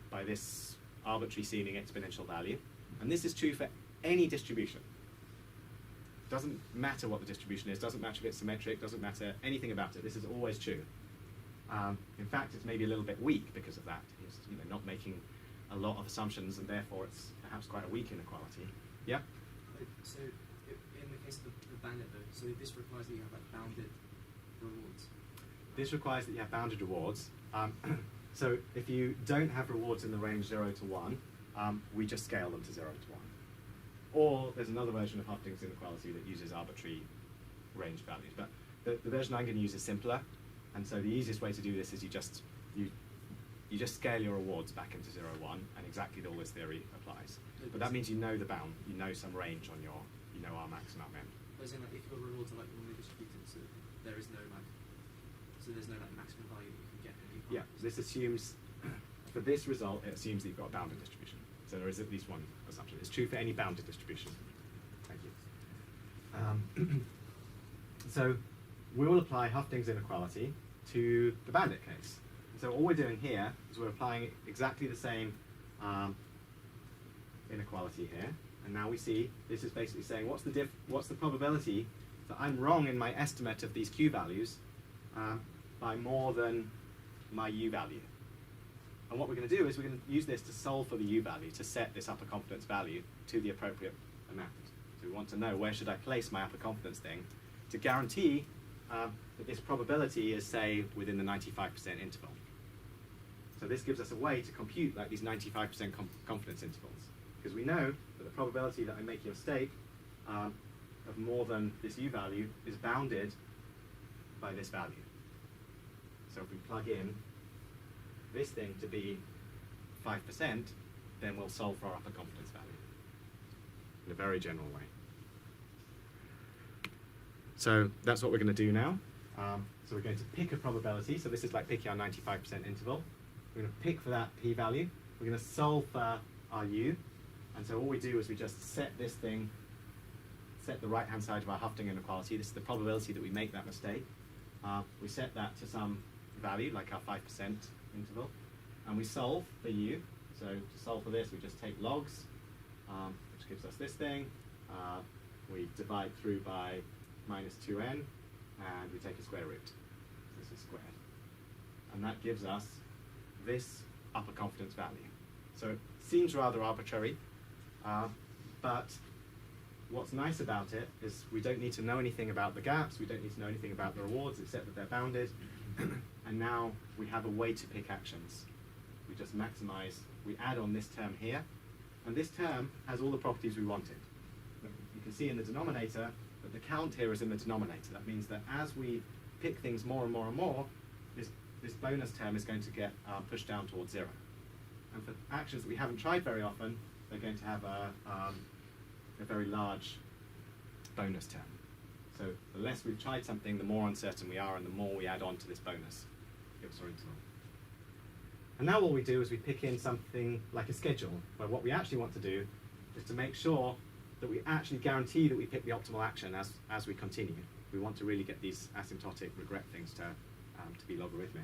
by this arbitrary seeming exponential value, and this is true for any distribution. Doesn't matter what the distribution is, doesn't matter if it's symmetric, doesn't matter anything about it. This is always true. In fact, it's maybe a little bit weak because of that. It's not making a lot of assumptions, and therefore it's perhaps quite a weak inequality. Yeah? So, in the case of the bandit though, so this requires that you have like bounded rewards. This requires that you have bounded rewards. So if you don't have rewards in the range 0 to 1, we just scale them to 0 to 1. Or there's another version of Hufting's inequality that uses arbitrary range values. But the version I'm going to use is simpler, and so the easiest way to do this is you just scale your rewards back into 0, 1, and exactly all this theory applies. But that means you know the bound, you know some range on your, our max and our min. As in, like, if your rewards are like normally distributed, so there is no like So there's no like maximum value that you can get. That you can't Yeah, this assumes, for this result, it assumes that you've got a bounded distribution. So there is at least one assumption. It's true for any bounded distribution. Thank you. So we will apply Hufting's inequality to the bandit case. So all we're doing here is we're applying exactly the same inequality here. And now we see this is basically saying what's the probability that I'm wrong in my estimate of these Q values by more than my U value. And what we're going to do is we're going to use this to solve for the U value, to set this upper confidence value to the appropriate amount. So we want to know where should I place my upper confidence thing to guarantee that this probability is, say, within the 95% interval. So this gives us a way to compute like these 95% confidence intervals. Because we know that the probability that I'm making a mistake of more than this U value is bounded by this value. So if we plug in this thing to be 5%, then we'll solve for our upper confidence value in a very general way. So that's what we're going to do now. So we're going to pick a probability. So this is like picking our 95% interval. We're going to pick for that p-value. We're going to solve for our u. And so all we do is we just set this thing, set the right-hand side of our Hufting inequality. This is the probability that we make that mistake. We set that to some value, like our 5% interval. And we solve for u. So to solve for this, we just take logs, which gives us this thing. We divide through by minus 2n, and we take a square root. This is squared. And that gives us this upper confidence value. So it seems rather arbitrary, but what's nice about it is we don't need to know anything about the gaps, we don't need to know anything about the rewards except that they're bounded, and now we have a way to pick actions. We just maximize, we add on this term here, and this term has all the properties we wanted. You can see in the denominator that the count here is in the denominator. That means that as we pick things more and more and more, this bonus term is going to get pushed down towards 0. And for actions that we haven't tried very often, they're going to have a very large bonus term. So the less we've tried something, the more uncertain we are, and the more we add on to this bonus Ipsor interval. And now what we do is we pick in something like a schedule, where what we actually want to do is to make sure that we actually guarantee that we pick the optimal action as we continue. We want to really get these asymptotic regret things to be logarithmic.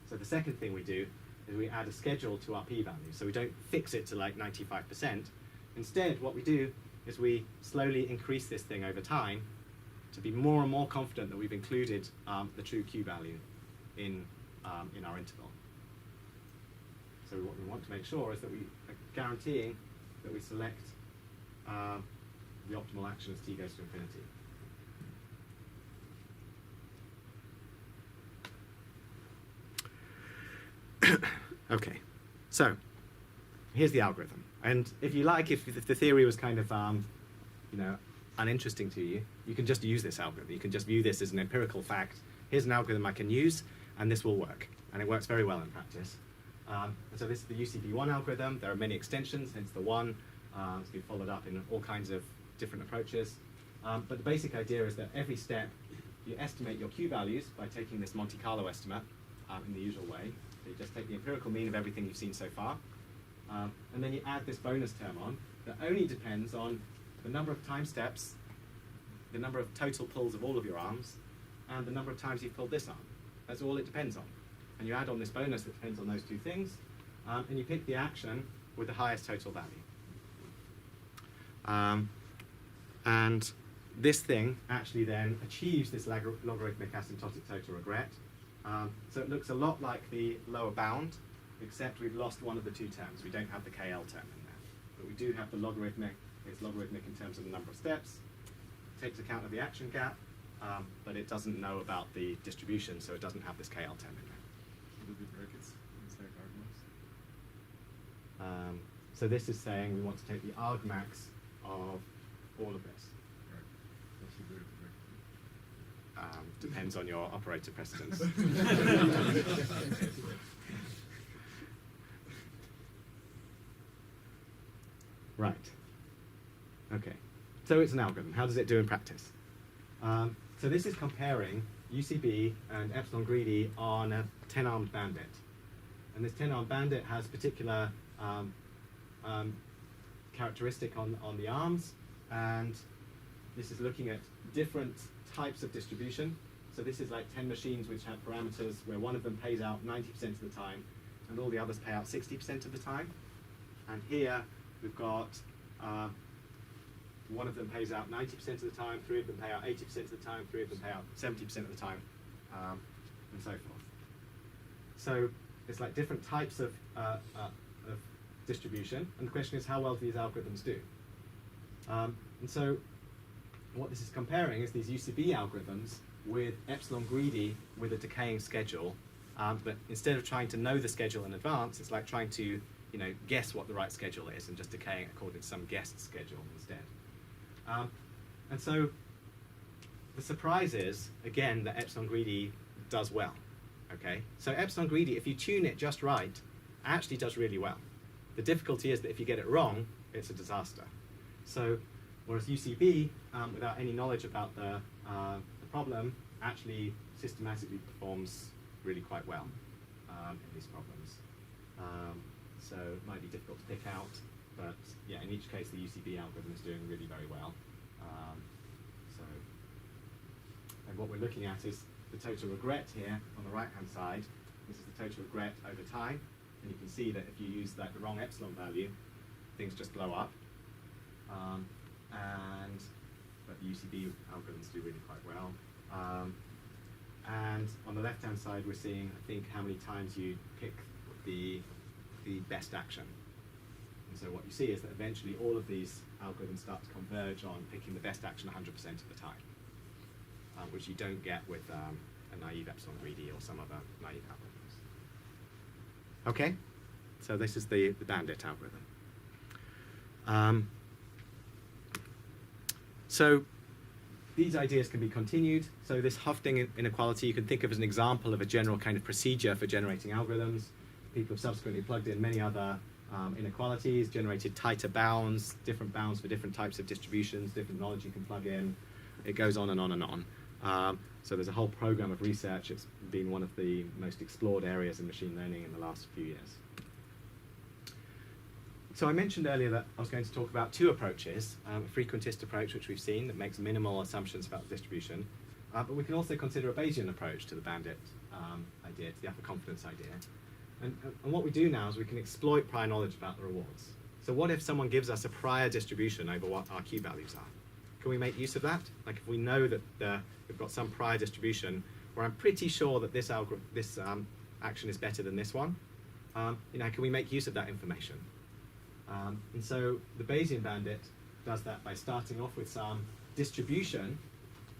So the second thing we do is we add a schedule to our p-value. So we don't fix it to like 95%. Instead, what we do is we slowly increase this thing over time to be more and more confident that we've included the true q value in our interval. So what we want to make sure is that we are guaranteeing that we select the optimal action as t goes to infinity. Okay, so here's the algorithm. And if you like, if the theory was kind of uninteresting to you, you can just use this algorithm. You can just view this as an empirical fact. Here's an algorithm I can use, and this will work. And it works very well in practice. And so this is the UCB1 algorithm. There are many extensions, hence the one. It's been followed up in all kinds of different approaches. But the basic idea is that every step, you estimate your Q values by taking this Monte Carlo estimate in the usual way. So you just take the empirical mean of everything you've seen so far. And then you add this bonus term on that only depends on the number of time steps, the number of total pulls of all of your arms, and the number of times you've pulled this arm. That's all it depends on. And you add on this bonus that depends on those two things, and you pick the action with the highest total value. And this thing actually then achieves this logarithmic asymptotic total regret. So it looks a lot like the lower bound, except we've lost one of the two terms. We don't have the KL term in there. But we do have the logarithmic. It's logarithmic in terms of the number of steps. It takes account of the action gap, but it doesn't know about the distribution, so it doesn't have this KL term in there. Will be brackets inside argmax? So this is saying we want to take the argmax of all of this. Right. What's the greater bracket? Depends on your operator precedence. Right. Okay. So it's an algorithm. How does it do in practice? So this is comparing UCB and epsilon greedy on a 10-armed bandit. And this 10-armed bandit has particular characteristic on the arms, and this is looking at different types of distribution. So this is like 10 machines which have parameters where one of them pays out 90% of the time and all the others pay out 60% of the time. And here we've got one of them pays out 90% of the time, 3 of them pay out 80% of the time, 3 of them pay out 70% of the time, and so forth. So it's like different types of distribution, and the question is, how well do these algorithms do? And so what this is comparing is these UCB algorithms with epsilon greedy with a decaying schedule, but instead of trying to know the schedule in advance, it's like trying to guess what the right schedule is and just decaying according to some guessed schedule instead. And so the surprise is, again, that epsilon greedy does well. Okay, so epsilon greedy, if you tune it just right, actually does really well. The difficulty is that if you get it wrong, it's a disaster. So whereas UCB, without any knowledge about the problem, actually systematically performs really quite well in these problems. So it might be difficult to pick out, but yeah, in each case the UCB algorithm is doing really very well. And what we're looking at is the total regret here on the right-hand side. This is the total regret over time, and you can see that if you use the wrong epsilon value, things just blow up. But the UCB algorithms do really quite well. And on the left-hand side, we're seeing, I think, how many times you pick the best action. And so what you see is that eventually all of these algorithms start to converge on picking the best action 100% of the time, which you don't get with a naive epsilon greedy or some other naive algorithms. Okay, so this is the bandit algorithm. So these ideas can be continued. So this Hofding inequality you can think of as an example of a general kind of procedure for generating algorithms. People have subsequently plugged in many other inequalities, generated tighter bounds, different bounds for different types of distributions, different knowledge you can plug in. It goes on and on and on. So there's a whole program of research. It's been one of the most explored areas in machine learning in the last few years. So I mentioned earlier that I was going to talk about two approaches, a frequentist approach, which we've seen, that makes minimal assumptions about the distribution, but we can also consider a Bayesian approach to the bandit idea, to the upper confidence idea. And what we do now is we can exploit prior knowledge about the rewards. So what if someone gives us a prior distribution over what our Q values are? Can we make use of that? Like if we know that we've got some prior distribution where I'm pretty sure that this action is better than this one, can we make use of that information? And so the Bayesian bandit does that by starting off with some distribution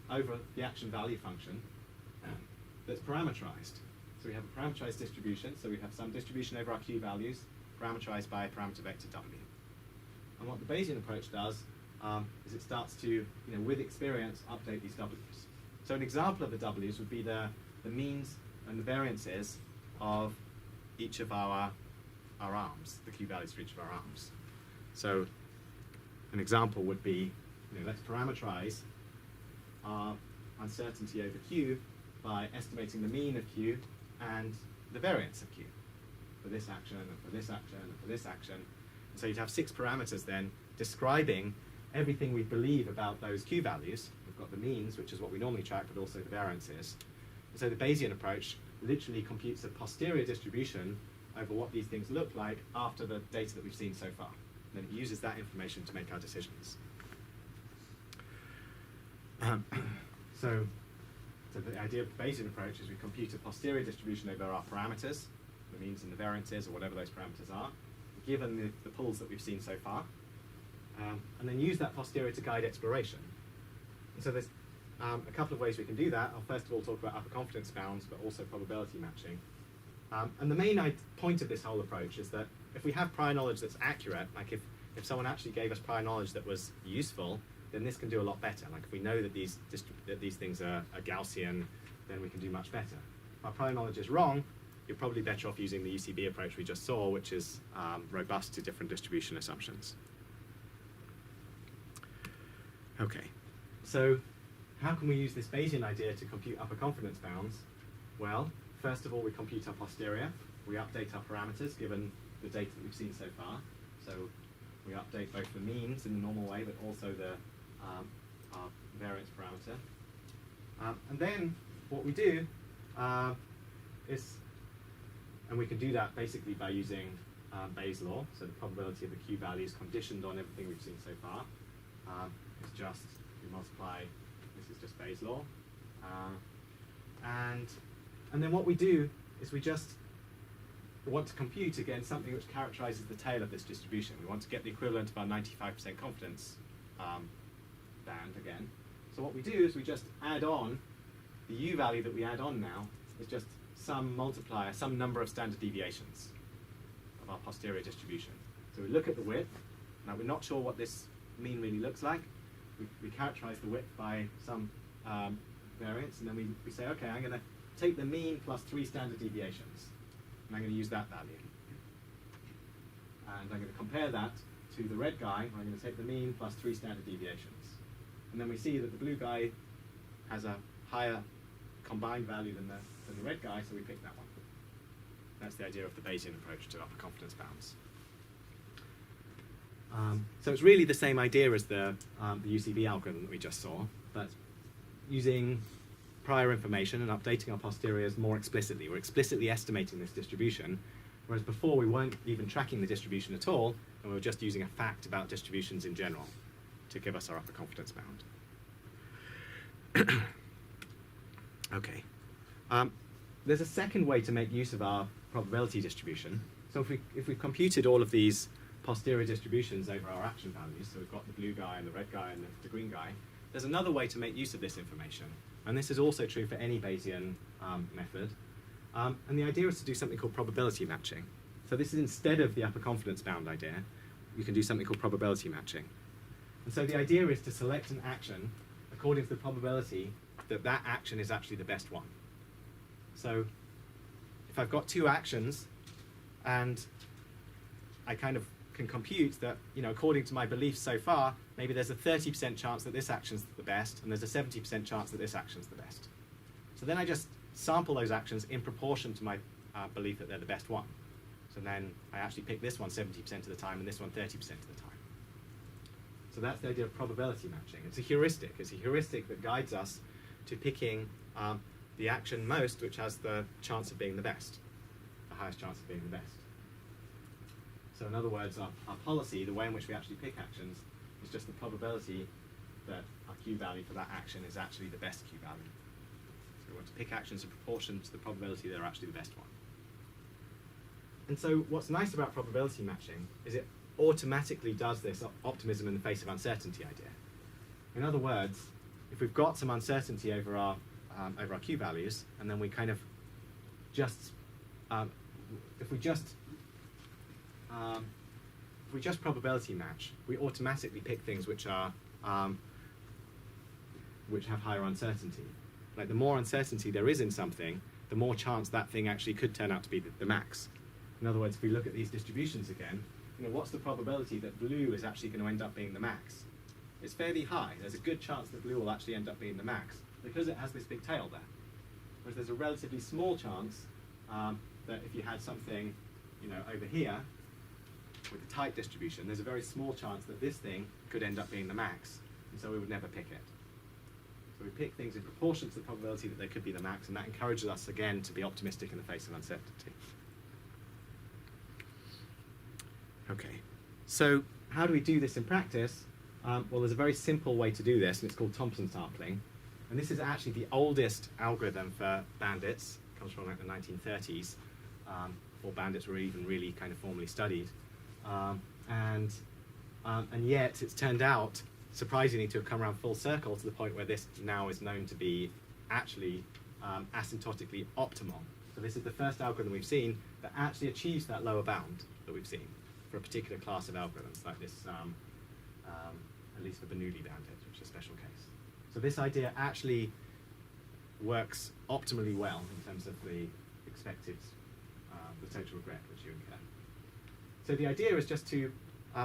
over the action value function that's parameterized. So we have a parameterized distribution, so we have some distribution over our Q values, parameterized by a parameter vector W. And what the Bayesian approach does is it starts to, with experience, update these W's. So an example of the W's would be the means and the variances of each of our arms, the Q values for each of our arms. So an example would be, let's parameterize our uncertainty over Q by estimating the mean of Q and the variance of Q for this action, and for this action, and for this action. And so you'd have 6 parameters then describing everything we believe about those Q values. We've got the means, which is what we normally track, but also the variances. And so the Bayesian approach literally computes a posterior distribution over what these things look like after the data that we've seen so far. And then it uses that information to make our decisions. So the idea of the Bayesian approach is we compute a posterior distribution over our parameters, the means and the variances, or whatever those parameters are, given the pools that we've seen so far, and then use that posterior to guide exploration. And so there's a couple of ways we can do that. I'll first of all talk about upper confidence bounds, but also probability matching. And the main point of this whole approach is that if we have prior knowledge that's accurate, like if someone actually gave us prior knowledge that was useful, then this can do a lot better. Like if we know that these things are Gaussian, then we can do much better. If our prior knowledge is wrong, you're probably better off using the UCB approach we just saw, which is robust to different distribution assumptions. Okay, so how can we use this Bayesian idea to compute upper confidence bounds? Well, first of all, we compute our posterior. We update our parameters given the data that we've seen so far. So we update both the means in the normal way, but also the our variance parameter. And then what we do is, and we can do that basically by using Bayes' law. So the probability of the Q value is conditioned on everything we've seen so far. It's just, we multiply, this is just Bayes' law. And then what we do is we just want to compute again something which characterizes the tail of this distribution. We want to get the equivalent of our 95% confidence band again. So what we do is we just add on, the U value that we add on now is just some multiplier, some number of standard deviations of our posterior distribution. So we look at the width. Now we're not sure what this mean really looks like. We characterize the width by some variance, and then we say, okay, I'm going to take the mean plus 3 standard deviations, and I'm going to use that value. And I'm going to compare that to the red guy, where I'm going to take the mean plus 3 standard deviations. And then we see that the blue guy has a higher combined value than the red guy, so we pick that one. That's the idea of the Bayesian approach to upper confidence bounds. So it's really the same idea as the UCB algorithm that we just saw, but using prior information and updating our posteriors more explicitly. We're explicitly estimating this distribution, whereas before we weren't even tracking the distribution at all, and we were just using a fact about distributions in general to give us our upper confidence bound. Okay. There's a second way to make use of our probability distribution. So if we've computed all of these posterior distributions over our action values, so we've got the blue guy and the red guy and the green guy, there's another way to make use of this information. And this is also true for any Bayesian method. And the idea is to do something called probability matching. So this is instead of the upper confidence bound idea, you can do something called probability matching. And so the idea is to select an action according to the probability that that action is actually the best one. So if I've got 2 actions and I kind of can compute that, you know, according to my beliefs so far, maybe there's a 30% chance that this action's the best, and there's a 70% chance that this action's the best. So then I just sample those actions in proportion to my belief that they're the best one. So then I actually pick this one 70% of the time and this one 30% of the time. So that's the idea of probability matching. It's a heuristic. It's a heuristic that guides us to picking the action most, which has the chance of being the best, the highest chance of being the best. So in other words, our policy, the way in which we actually pick actions, is just the probability that our Q value for that action is actually the best Q value. So we want to pick actions in proportion to the probability they're actually the best one. And so what's nice about probability matching is it automatically does this optimism in the face of uncertainty idea. In other words, if we've got some uncertainty over our Q values, and then we kind of just, if we just probability match, we automatically pick things which are which have higher uncertainty. Like the more uncertainty there is in something, the more chance that thing actually could turn out to be the max. In other words, if we look at these distributions again, you know, what's the probability that blue is actually going to end up being the max? It's fairly high. There's a good chance that blue will actually end up being the max because it has this big tail there. Whereas there's a relatively small chance that if you had something, you know, over here with a tight distribution, there's a very small chance that this thing could end up being the max, and so we would never pick it. So we pick things in proportion to the probability that they could be the max, and that encourages us again to be optimistic in the face of uncertainty. Okay, so how do we do this in practice? Well, there's a very simple way to do this, and it's called Thompson sampling. And this is actually the oldest algorithm for bandits. It comes from like the 1930s, before bandits were even really kind of formally studied. And yet it's turned out, surprisingly, to have come around full circle to the point where this now is known to be actually asymptotically optimal. So this is the first algorithm we've seen that actually achieves that lower bound that we've seen for a particular class of algorithms, like this, at least for Bernoulli bandits, which is a special case. So this idea actually works optimally well in terms of the expected, the total regret which you incur. So the idea is just to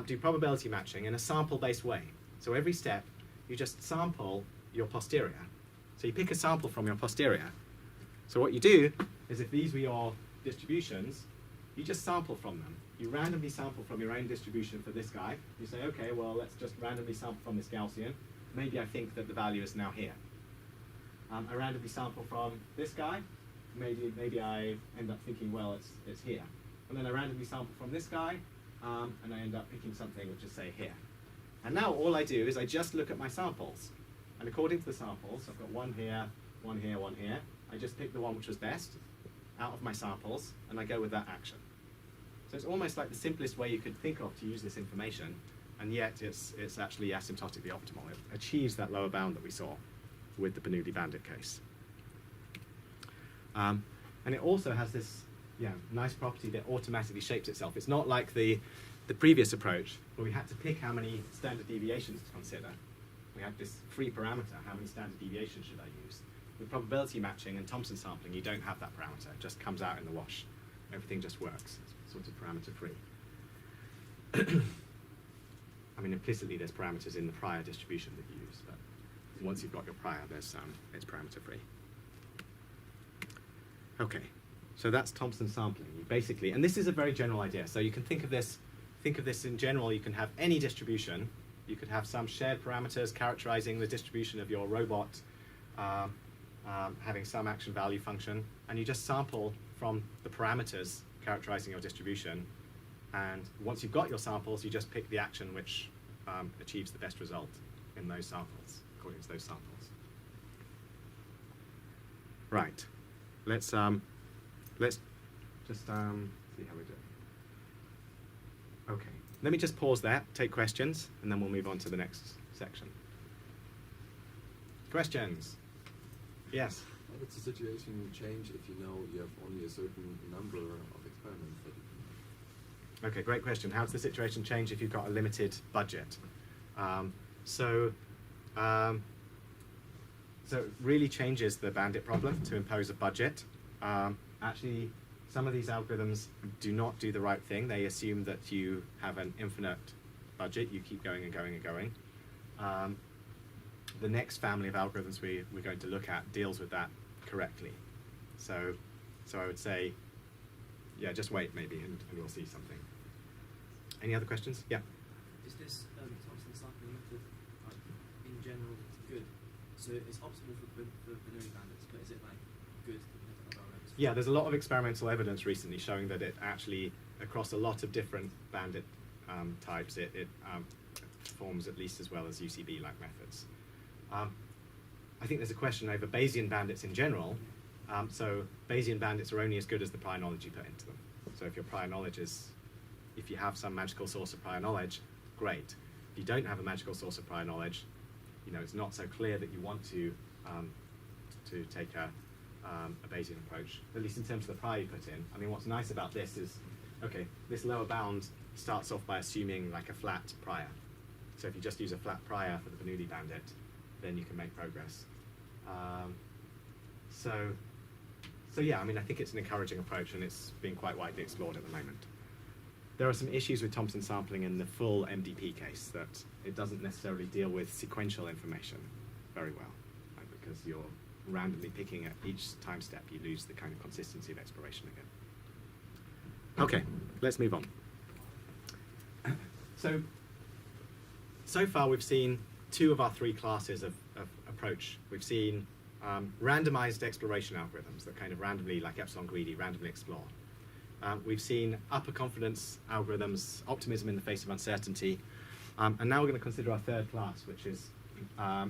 do probability matching in a sample-based way. So every step, you just sample your posterior. So you pick a sample from your posterior. So what you do is if these were your distributions, you just sample from them. You randomly sample from your own distribution for this guy. You say, okay, well, let's just randomly sample from this Gaussian. Maybe I think that the value is now here. I randomly sample from this guy. Maybe I end up thinking, well, it's here. And then I randomly sample from this guy, and I end up picking something which is, say, here. And now all I do is I just look at my samples. And according to the samples, I've got one here, one here, one here. I just pick the one which was best out of my samples, and I go with that action. So it's almost like the simplest way you could think of to use this information, and yet it's actually asymptotically optimal. It achieves that lower bound that we saw with the Bernoulli bandit case. And it also has this nice property that automatically shapes itself. It's not like the previous approach where we had to pick how many standard deviations to consider. We had this free parameter, how many standard deviations should I use? With probability matching and Thompson sampling, you don't have that parameter. It just comes out in the wash. Everything just works. It's sort of parameter free. I mean, implicitly there's parameters in the prior distribution that you use, but once you've got your prior, it's parameter free. Okay, so that's Thompson sampling. You basically, and this is a very general idea. So you can think of this in general. You can have any distribution. You could have some shared parameters characterizing the distribution of your robot, having some action value function, and you just sample from the parameters characterizing your distribution. And once you've got your samples, you just pick the action which achieves the best result in those samples, according to those samples. Right. Let's just see how we do. Okay. Let me just pause there, take questions, and then we'll move on to the next section. Questions? Yes? How does the situation change if you know you have only a certain number of experiments that you can make? Okay, great question. How does the situation change if you've got a limited budget? So it really changes the bandit problem to impose a budget. Actually, some of these algorithms do not do the right thing. They assume that you have an infinite budget. You keep going and going and going. The next family of algorithms we're going to look at deals with that correctly. So I would say, yeah, just wait maybe, and we'll see something. Any other questions? Yeah. Is this Thompson sampling method in general good? So it's optimal for Bernoulli bandits, but is it like good for other bandits? Yeah, there's a lot of experimental evidence recently showing that it actually, across a lot of different bandit types, it performs at least as well as UCB-like methods. I think there's a question over Bayesian bandits in general. So Bayesian bandits are only as good as the prior knowledge you put into them. So if your prior knowledge is, if you have some magical source of prior knowledge, great. If you don't have a magical source of prior knowledge, it's not so clear that you want to take a Bayesian approach, at least in terms of the prior you put in. I mean, what's nice about this is, okay, this lower bound starts off by assuming like a flat prior. So if you just use a flat prior for the Bernoulli bandit, then you can make progress. So yeah, I mean, I think it's an encouraging approach, and it's being quite widely explored at the moment. There are some issues with Thompson sampling in the full MDP case, that it doesn't necessarily deal with sequential information very well, right? Because you're randomly picking at each time step, you lose the kind of consistency of exploration again. Okay, let's move on. So far we've seen two of our three classes of approach. We've seen randomized exploration algorithms that kind of randomly, like epsilon greedy, randomly explore. We've seen upper confidence algorithms, optimism in the face of uncertainty, and now we're going to consider our third class, which is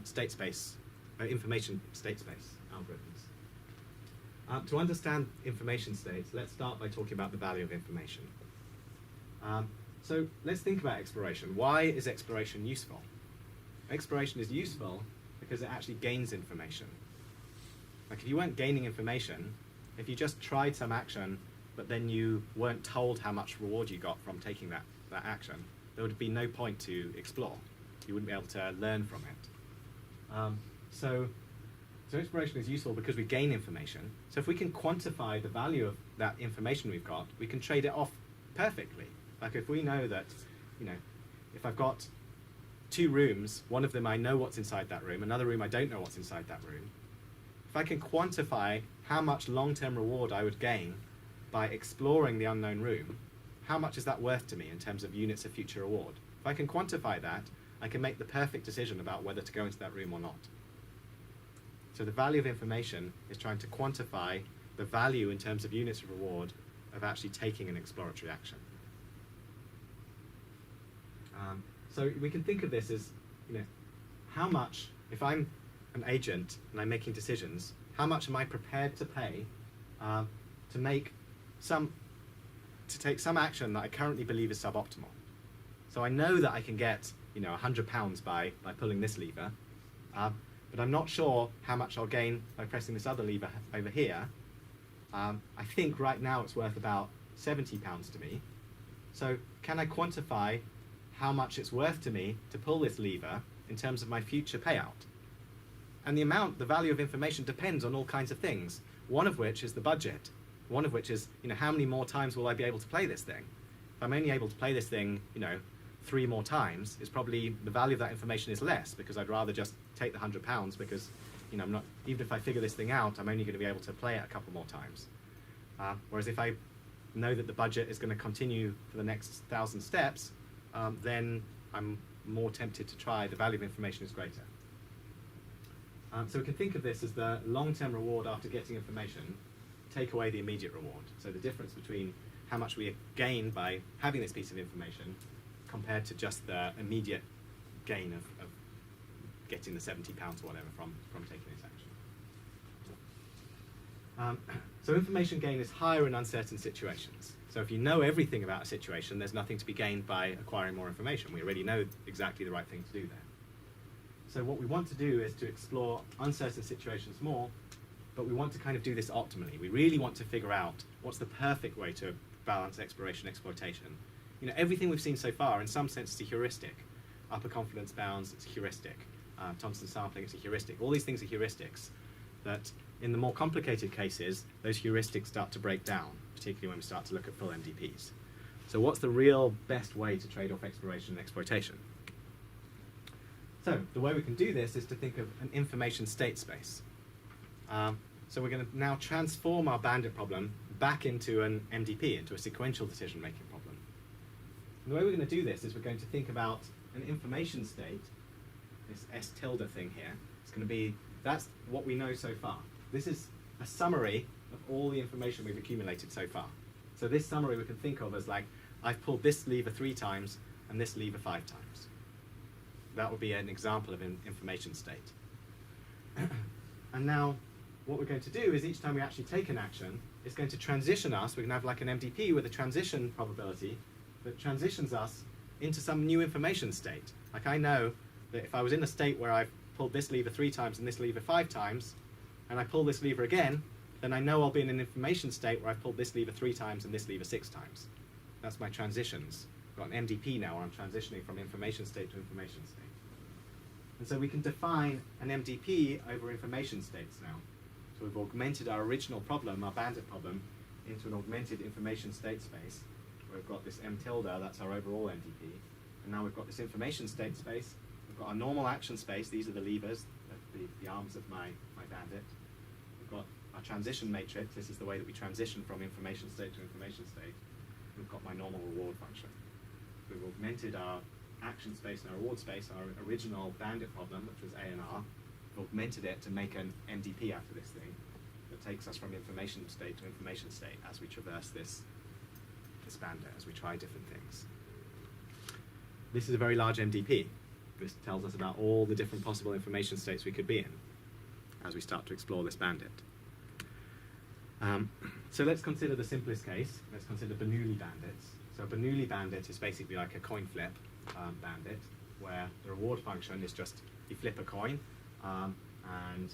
state space, information state space algorithms. To understand information states, let's start by talking about the value of information. So let's think about exploration. Why is exploration useful? Exploration is useful because it actually gains information. Like if you weren't gaining information, if you just tried some action, but then you weren't told how much reward you got from taking that action, there would be no point to explore. You wouldn't be able to learn from it. So exploration is useful because we gain information. So if we can quantify the value of that information we've got, we can trade it off perfectly. Like if we know that, if I've got two rooms, one of them I know what's inside that room, another room I don't know what's inside that room, if I can quantify how much long-term reward I would gain by exploring the unknown room, how much is that worth to me in terms of units of future reward? If I can quantify that, I can make the perfect decision about whether to go into that room or not. So the value of information is trying to quantify the value in terms of units of reward of actually taking an exploratory action. So we can think of this as, how much, if I'm an agent and I'm making decisions, how much am I prepared to pay to take some action that I currently believe is suboptimal? So I know that I can get, £100 by pulling this lever, but I'm not sure how much I'll gain by pressing this other lever over here. I think right now it's worth about £70 to me. So can I quantify how much it's worth to me to pull this lever in terms of my future payout? And the value of information depends on all kinds of things, one of which is the budget, one of which is, how many more times will I be able to play this thing? If I'm only able to play this thing, 3 more times, it's probably the value of that information is less, because I'd rather just take the £100 because, I'm not, even if I figure this thing out, I'm only going to be able to play it a couple more times. Whereas if I know that the budget is going to continue for the next 1,000 steps, then I'm more tempted to try. The value of information is greater. So we can think of this as the long-term reward after getting information, take away the immediate reward. So the difference between how much we gain by having this piece of information compared to just the immediate gain of getting the £70 or whatever from taking this action. So information gain is higher in uncertain situations. So if you know everything about a situation, there's nothing to be gained by acquiring more information. We already know exactly the right thing to do there. So what we want to do is to explore uncertain situations more, but we want to kind of do this optimally. We really want to figure out what's the perfect way to balance exploration and exploitation. Everything we've seen so far, in some sense, is a heuristic. Upper confidence bounds, it's a heuristic. Thompson sampling, it's a heuristic. All these things are heuristics that, in the more complicated cases, those heuristics start to break down, particularly when we start to look at full MDPs. So what's the real best way to trade off exploration and exploitation? So the way we can do this is to think of an information state space. So we're going to now transform our bandit problem back into an MDP, into a sequential decision-making problem. And the way we're going to do this is we're going to think about an information state, this S tilde thing here. It's going to be, that's what we know so far. This is a summary of all the information we've accumulated so far. So this summary we can think of as like, I've pulled this lever 3 times and this lever 5 times. That would be an example of an information state. And now, what we're going to do is each time we actually take an action, it's going to transition us. We're going to have like an MDP with a transition probability that transitions us into some new information state. Like I know that if I was in a state where I've pulled this lever 3 times and this lever 5 times, and I pull this lever again, then I know I'll be in an information state where I've pulled this lever 3 times and this lever 6 times. That's my transitions. I've got an MDP now where I'm transitioning from information state to information state. And so we can define an MDP over information states now. So we've augmented our original problem, our bandit problem, into an augmented information state space. We've got this M tilde, that's our overall MDP. And now we've got this information state space. We've got our normal action space, these are the levers, the arms of my bandit. We've got our transition matrix, this is the way that we transition from information state to information state. We've got my normal reward function. We've augmented our action space and our reward space, our original bandit problem, which was A and R. We've augmented it to make an MDP out of this thing that takes us from information state to information state as we traverse this bandit, as we try different things. This is a very large MDP. This tells us about all the different possible information states we could be in as we start to explore this bandit. So let's consider the simplest case. Let's consider Bernoulli bandits. So a Bernoulli bandit is basically like a coin flip bandit, where the reward function is just you flip a coin, and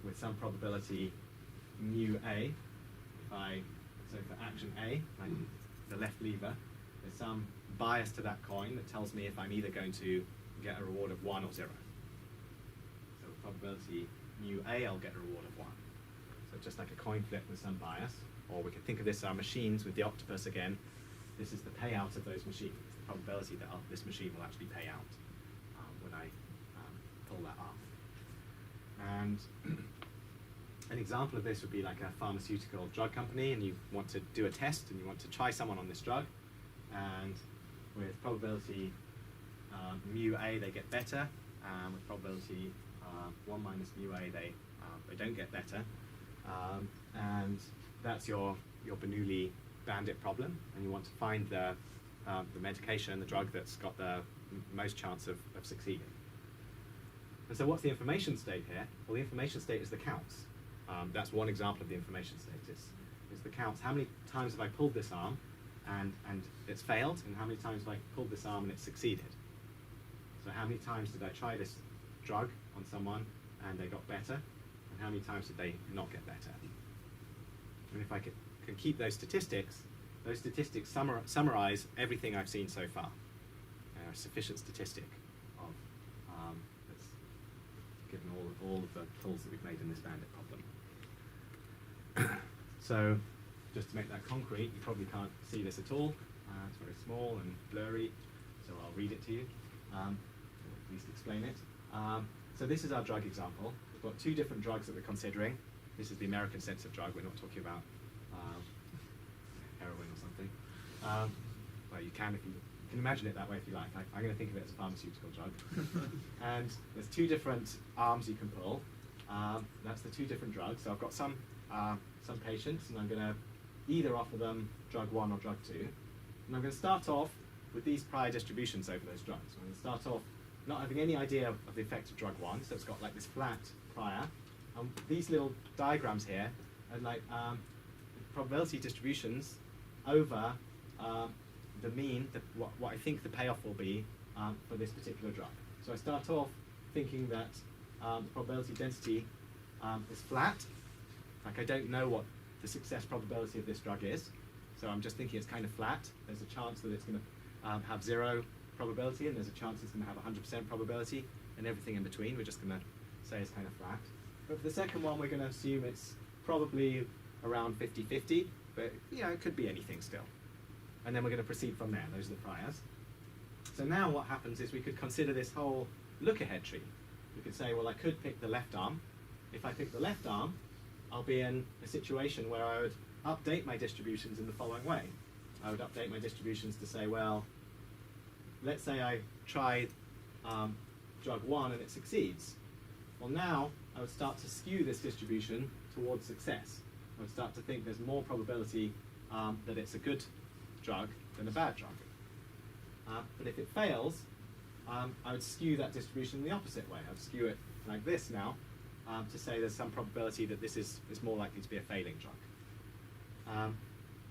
with some probability mu A, so for action A, like the left lever, there's some bias to that coin that tells me if I'm either going to get a reward of 1 or 0. So probability mu A, I'll get a reward of 1. So just like a coin flip with some bias, or we can think of this as our machines with the octopus again. This is the payout of those machines. probability that this machine will actually pay out when I pull that off. And an example of this would be like a pharmaceutical drug company, and you want to do a test and you want to try someone on this drug, and with probability mu a they get better, and with probability 1 minus mu a they don't get better, and that's your Bernoulli bandit problem, and you want to find the medication, the drug that's got the most chance of succeeding. And so what's the information state here? Well, the information state is the counts. That's one example of the information state, is the counts. How many times have I pulled this arm and it's failed, and how many times have I pulled this arm and it's succeeded? So how many times did I try this drug on someone and they got better, and how many times did they not get better? And if I can keep those statistics summarize everything I've seen so far. A sufficient statistic of that's given all of the pulls that we've made in this bandit problem. So just to make that concrete, you probably can't see this at all. It's very small and blurry, so I'll read it to you, or at least explain it. So this is our drug example. We've got two different drugs that we're considering. This is the American sense of drug. We're not talking about heroin or something. Well, you can imagine it that way if you like. I'm going to think of it as a pharmaceutical drug. And there's two different arms you can pull. That's the two different drugs. So I've got some patients, and I'm going to either offer them drug 1 or drug 2. And I'm going to start off with these prior distributions over those drugs. So I'm going to start off not having any idea of the effect of drug 1, so it's got like this flat prior. These little diagrams here are like probability distributions over the mean, what I think the payoff will be for this particular drug. So I start off thinking that the probability density is flat. Like I don't know what the success probability of this drug is, so I'm just thinking it's kind of flat. There's a chance that it's going to have 0 probability, and there's a chance it's going to have 100% probability, and everything in between we're just going to say is kind of flat. But for the second one, we're going to assume it's probably around 50-50, but it could be anything still. And then we're going to proceed from there. Those are the priors. So now what happens is we could consider this whole look-ahead tree. We could say, well, I could pick the left arm. If I pick the left arm, I'll be in a situation where I would update my distributions in the following way. I would update my distributions to say, well, let's say I try drug 1 and it succeeds. Well, now I would start to skew this distribution towards success. I would start to think there's more probability that it's a good drug than a bad drug. But if it fails, I would skew that distribution in the opposite way. I'd skew it like this now to say there's some probability that this is more likely to be a failing drug.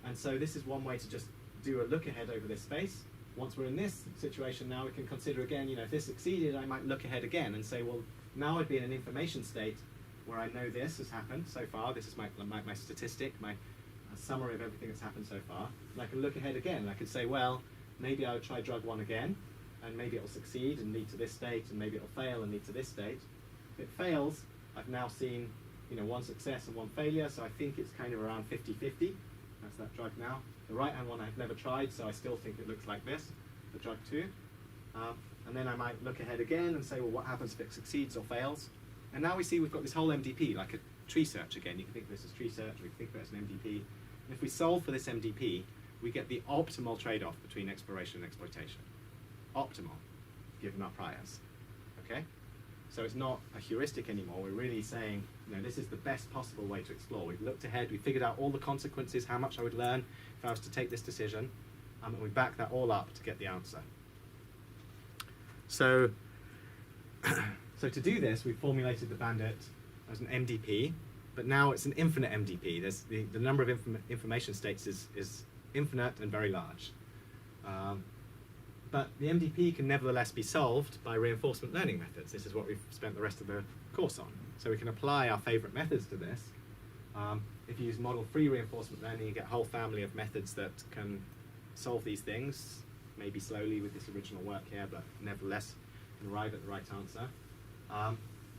And so this is one way to just do a look ahead over this space. Once we're in this situation now, we can consider again, if this succeeded, I might look ahead again and say, well, now I'd be in an information state where I know this has happened so far. This is my statistic, my summary of everything that's happened so far. And I can look ahead again. And I could say, well, maybe I would try drug 1 again, and maybe it'll succeed and lead to this state, and maybe it'll fail and lead to this state. If it fails, I've now seen 1 success and 1 failure, so I think it's kind of around 50-50. That's that drug now. The right-hand one I've never tried, so I still think it looks like this, the drug 2. And then I might look ahead again and say, well, what happens if it succeeds or fails? And now we see we've got this whole MDP, like a tree search again. You can think of this as tree search, or you can think of it as an MDP. And if we solve for this MDP, we get the optimal trade-off between exploration and exploitation. Optimal, given our priors. Okay? So it's not a heuristic anymore. We're really saying, this is the best possible way to explore. We've looked ahead, we figured out all the consequences, how much I would learn if I was to take this decision, and we back that all up to get the answer. So, so to do this, we formulated the bandit as an MDP, but now it's an infinite MDP. There's the number of information states is infinite and very large. But the MDP can nevertheless be solved by reinforcement learning methods. This is what we've spent the rest of the course on. So we can apply our favorite methods to this. If you use model-free reinforcement learning, you get a whole family of methods that can solve these things, maybe slowly with this original work here, but nevertheless can arrive at the right answer.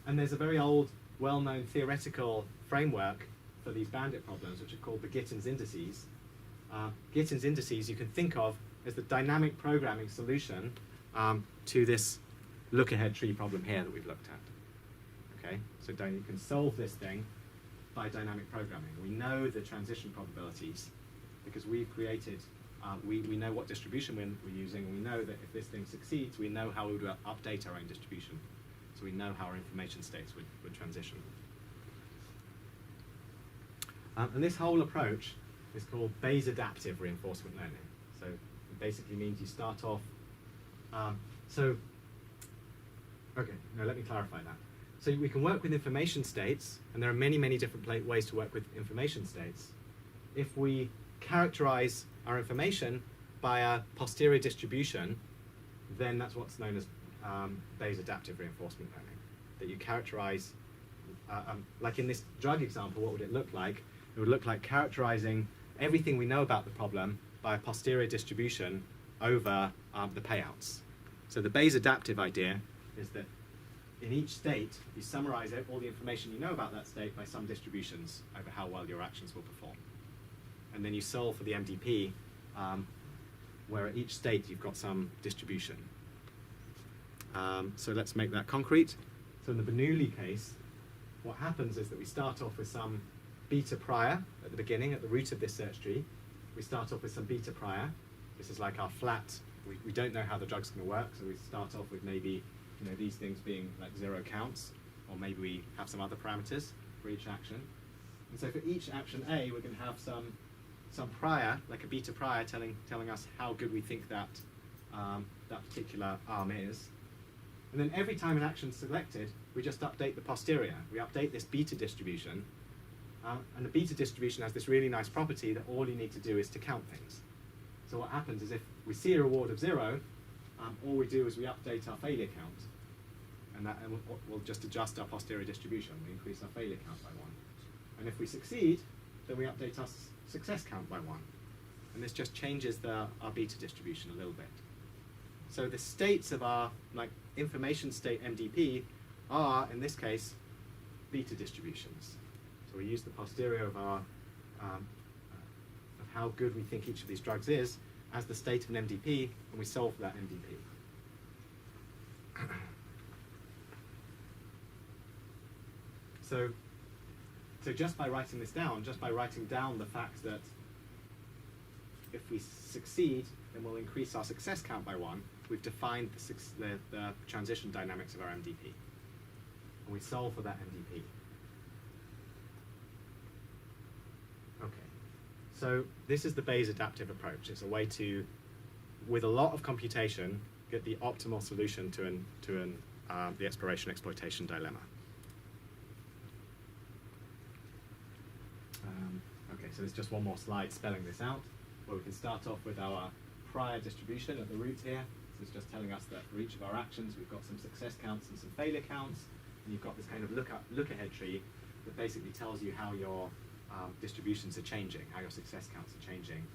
And there's a very old, well-known theoretical framework for these bandit problems, which are called the Gittins indices. Gittins indices you can think of is the dynamic programming solution to this look-ahead tree problem here that we've looked at. Okay, so you can solve this thing by dynamic programming. We know the transition probabilities because we've created, we know what distribution we're using. We know that if this thing succeeds, we know how we would update our own distribution. So we know how our information states would transition. And this whole approach is called Bayes adaptive reinforcement learning. So it basically means you start off, okay, no, let me clarify that. So we can work with information states, and there are many, many different ways to work with information states. If we characterize our information by a posterior distribution, then that's what's known as Bayes adaptive reinforcement learning. That you characterize, like in this drug example, what would it look like? It would look like characterizing everything we know about the problem by a posterior distribution over the payouts. So the Bayes adaptive idea is that in each state, you summarize all the information you know about that state by some distributions over how well your actions will perform. And then you solve for the MDP, where at each state you've got some distribution. So let's make that concrete. So in the Bernoulli case, what happens is that we start off with some beta prior at the beginning, at the root of this search tree. We start off with some beta prior. This is like our flat, we don't know how the drug's going to work, so we start off with maybe these things being like 0 counts, or maybe we have some other parameters for each action. And so for each action A, we're going to have some prior, like a beta prior, telling us how good we think that that particular arm is. And then every time an action is selected, we just update the posterior. We update this beta distribution. And the beta distribution has this really nice property that all you need to do is to count things. So what happens is if we see a reward of 0, all we do is we update our failure count. And we'll just adjust our posterior distribution. We increase our failure count by 1. And if we succeed, then we update our success count by 1. And this just changes our beta distribution a little bit. So the states of our information state MDP are, in this case, beta distributions. So we use the posterior of our of how good we think each of these drugs is as the state of an MDP, and we solve for that MDP. So just by writing this down, just by writing down the fact that if we succeed, then we'll increase our success count by 1, we've defined the transition dynamics of our MDP. And we solve for that MDP. Okay, so this is the Bayes adaptive approach. It's a way to, with a lot of computation, get the optimal solution to the exploration-exploitation dilemma. Okay, so there's just one more slide spelling this out, where we can start off with our prior distribution at the root here. So it's just telling us that for each of our actions, we've got some success counts and some failure counts, and you've got this kind of look-ahead tree that basically tells you how your distributions are changing, how your success counts are changing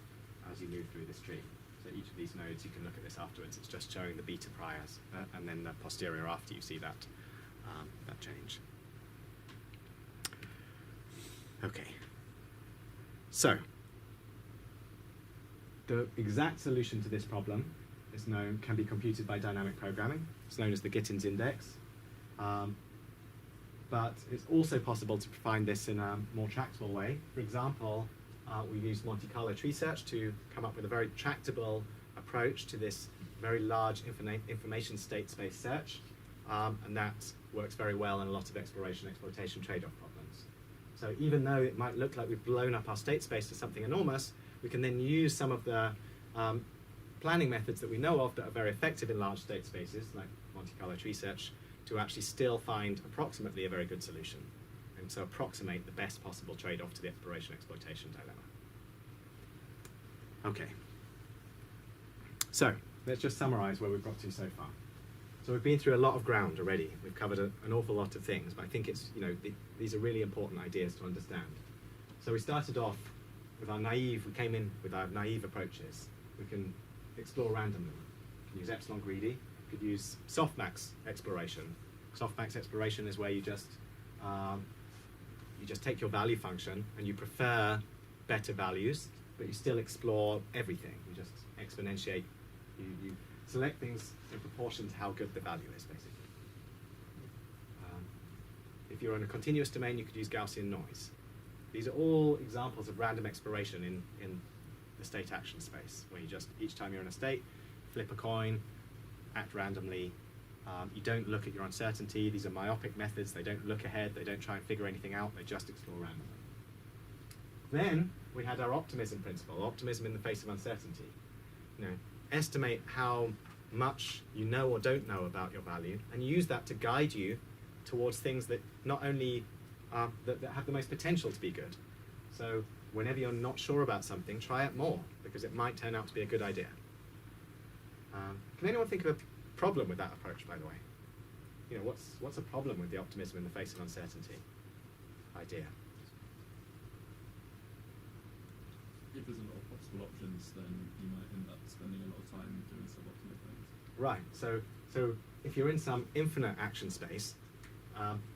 as you move through this tree. So each of these nodes, you can look at this afterwards. It's just showing the beta priors, and then the posterior after you see that change. Okay. So the exact solution to this problem can be computed by dynamic programming. It's known as the Gittins index. But it's also possible to find this in a more tractable way. For example, we use Monte Carlo tree search to come up with a very tractable approach to this very large information state space search. And that works very well in a lot of exploration-exploitation trade-off problems. So even though it might look like we've blown up our state space to something enormous, we can then use some of the planning methods that we know of that are very effective in large state spaces, like Monte Carlo tree search, to actually still find approximately a very good solution, and so approximate the best possible trade-off to the exploration-exploitation dilemma. Okay. So let's just summarize where we've got to so far. So we've been through a lot of ground already. We've covered an awful lot of things, but I think it's, these are really important ideas to understand. So we started off with we came in with our naive approaches. We can explore randomly. We can use epsilon greedy. We could use softmax exploration. Softmax exploration is where you just take your value function and you prefer better values but you still explore everything. You just exponentiate. You select things in proportion to how good the value is, basically. If you're in a continuous domain, you could use Gaussian noise. These are all examples of random exploration in the state action space, where you just, each time you're in a state, flip a coin, act randomly. You don't look at your uncertainty. These are myopic methods. They don't look ahead. They don't try and figure anything out. They just explore randomly. Then we had our optimism principle, optimism in the face of uncertainty. You know, estimate how much you know or don't know about your value, and use that to guide you towards things that not only that have the most potential to be good. So whenever you're not sure about something, try it more, because it might turn out to be a good idea. Can anyone think of a problem with that approach, by the way? You know, what's a problem with the optimism in the face of uncertainty idea? If there's a lot of possible options, then you might end up spending a lot of time doing suboptimal things. Right. So if you're in some infinite action space,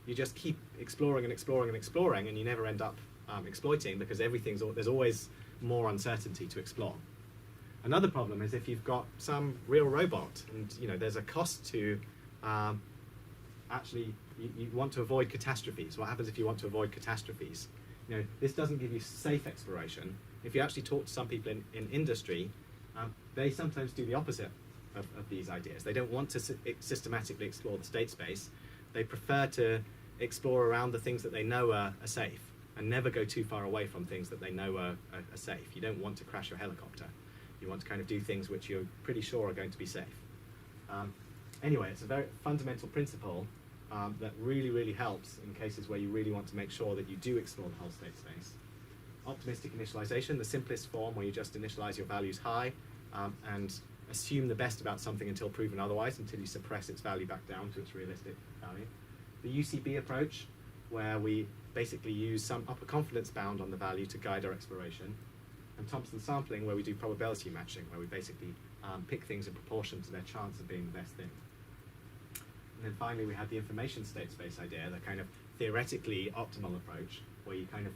you just keep exploring and exploring and exploring, and you never end up exploiting, because there's always more uncertainty to explore. Another problem is if you've got some real robot, and you know there's a cost to actually you want to avoid catastrophes. What happens if you want to avoid catastrophes? You know, this doesn't give you safe exploration. If you actually talk to some people in industry, they sometimes do the opposite of these ideas. They don't want to systematically explore the state space. They prefer to explore around the things that they know are safe, and never go too far away from things that they know are safe. You don't want to crash your helicopter. You want to kind of do things which you're pretty sure are going to be safe. Anyway, it's a very fundamental principle that really, really helps in cases where you really want to make sure that you do explore the whole state space. Optimistic initialization, the simplest form, where you just initialize your values high and assume the best about something until proven otherwise, until you suppress its value back down to its realistic value. The UCB approach, where we basically use some upper confidence bound on the value to guide our exploration. And Thompson sampling, where we do probability matching, where we basically pick things in proportion to their chance of being the best thing. And then finally, we have the information state space idea, the kind of theoretically optimal approach, where you kind of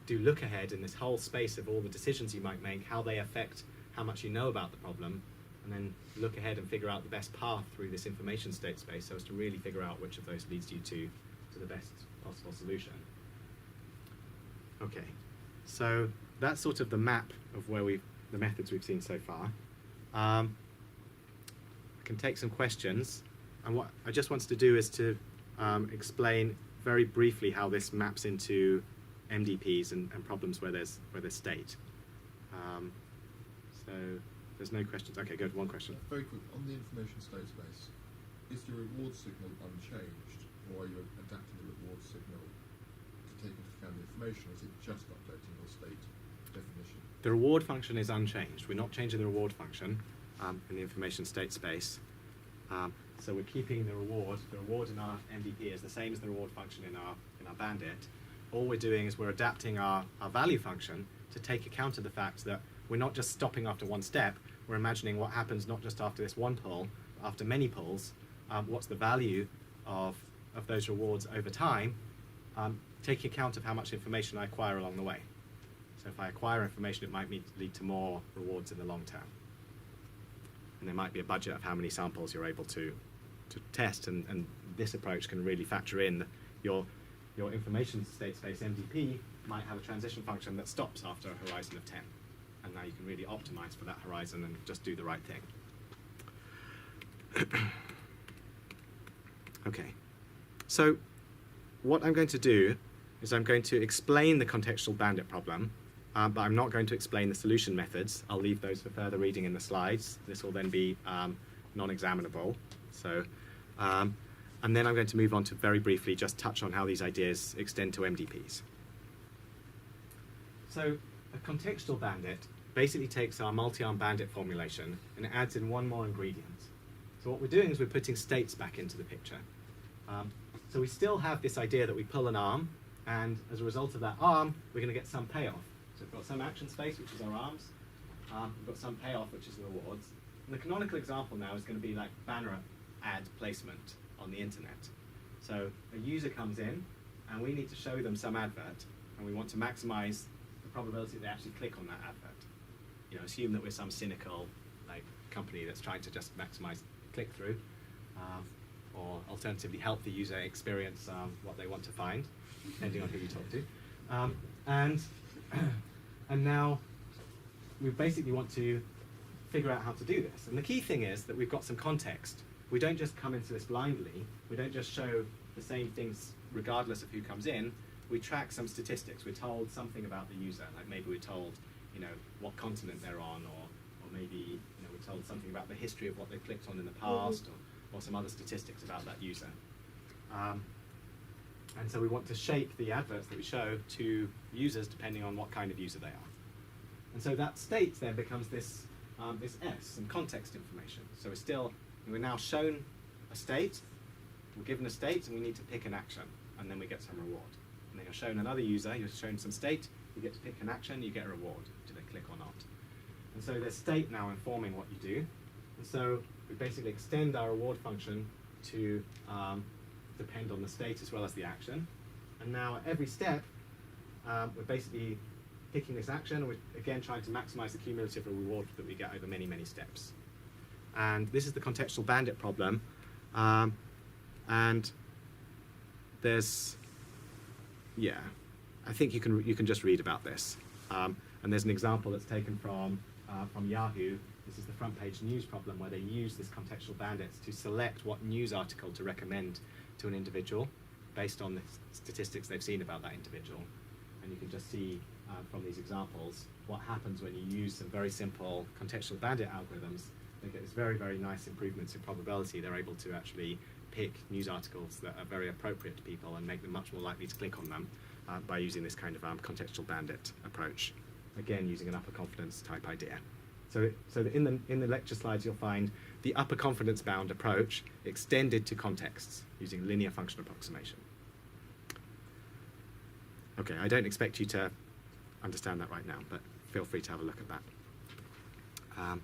do look ahead in this whole space of all the decisions you might make, how they affect how much you know about the problem, and then look ahead and figure out the best path through this information state space so as to really figure out which of those leads you to the best possible solution. Okay, so that's sort of the map of where the methods we've seen so far. I can take some questions, and what I just wanted to do is to explain very briefly how this maps into MDPs and problems where there's state. So there's no questions. Okay, good. One question. Very quick, on the information state space, is the reward signal unchanged, or are you adapting the reward signal to take into account the information, or is it just updating your state definition? The reward function is unchanged. We're not changing the reward function in the information state space. So we're keeping the reward. The reward in our MDP is the same as the reward function in our bandit. All we're doing is we're adapting our value function to take account of the fact that we're not just stopping after one step. We're imagining what happens not just after this one pull, but after many pulls. What's the value of those rewards over time, taking account of how much information I acquire along the way. So if I acquire information, it might lead to more rewards in the long term. And there might be a budget of how many samples you're able to test, and this approach can really factor in your information state space MDP might have a transition function that stops after a horizon of 10. And now you can really optimize for that horizon and just do the right thing. Okay, so what I'm going to do is I'm going to explain the contextual bandit problem, but I'm not going to explain the solution methods. I'll leave those for further reading in the slides. This will then be non-examinable. So, and then I'm going to move on to very briefly just touch on how these ideas extend to MDPs. So a contextual bandit basically takes our multi-arm bandit formulation and adds in one more ingredient. So what we're doing is we're putting states back into the picture. So we still have this idea that we pull an arm, and as a result of that arm, we're going to get some payoff. So we've got some action space, which is our arms. We've got some payoff, which is the rewards. And the canonical example now is going to be like banner ad placement on the internet. So a user comes in, and we need to show them some advert, and we want to maximize the probability they actually click on that advert. assume that we're some cynical company that's trying to just maximize click-through, or alternatively help the user experience what they want to find, depending on who you talk to. And now we basically want to figure out how to do this. And the key thing is that we've got some context. We don't just come into this blindly. We don't just show the same things regardless of who comes in. We track some statistics. We're told something about the user, like maybe we're told, what continent they're on, or maybe we're told something about the history of what they clicked on in the past, or some other statistics about that user. And so we want to shape the adverts that we show to users depending on what kind of user they are. And so that state then becomes this S, some context information. So we're now shown a state, we're given a state, and we need to pick an action, and then we get some reward. And then you're shown another user, you're shown some state, you get to pick an action, you get a reward. Do they click or not? And so there's state now informing what you do. And so we basically extend our reward function to depend on the state as well as the action. And now at every step, we're basically picking this action, and we're again trying to maximize the cumulative reward that we get over many, many steps. And this is the contextual bandit problem. And there's, I think you can just read about this. And there's an example that's taken from Yahoo. This is the front page news problem, where they use this contextual bandits to select what news article to recommend to an individual based on the statistics they've seen about that individual. And you can just see from these examples what happens when you use some very simple contextual bandit algorithms. They get this very, very nice improvements in probability. They're able to actually pick news articles that are very appropriate to people and make them much more likely to click on them by using this kind of contextual bandit approach. Again, using an upper confidence type idea. So in the lecture slides, you'll find the upper confidence bound approach extended to contexts using linear function approximation. Okay, I don't expect you to understand that right now, but feel free to have a look at that.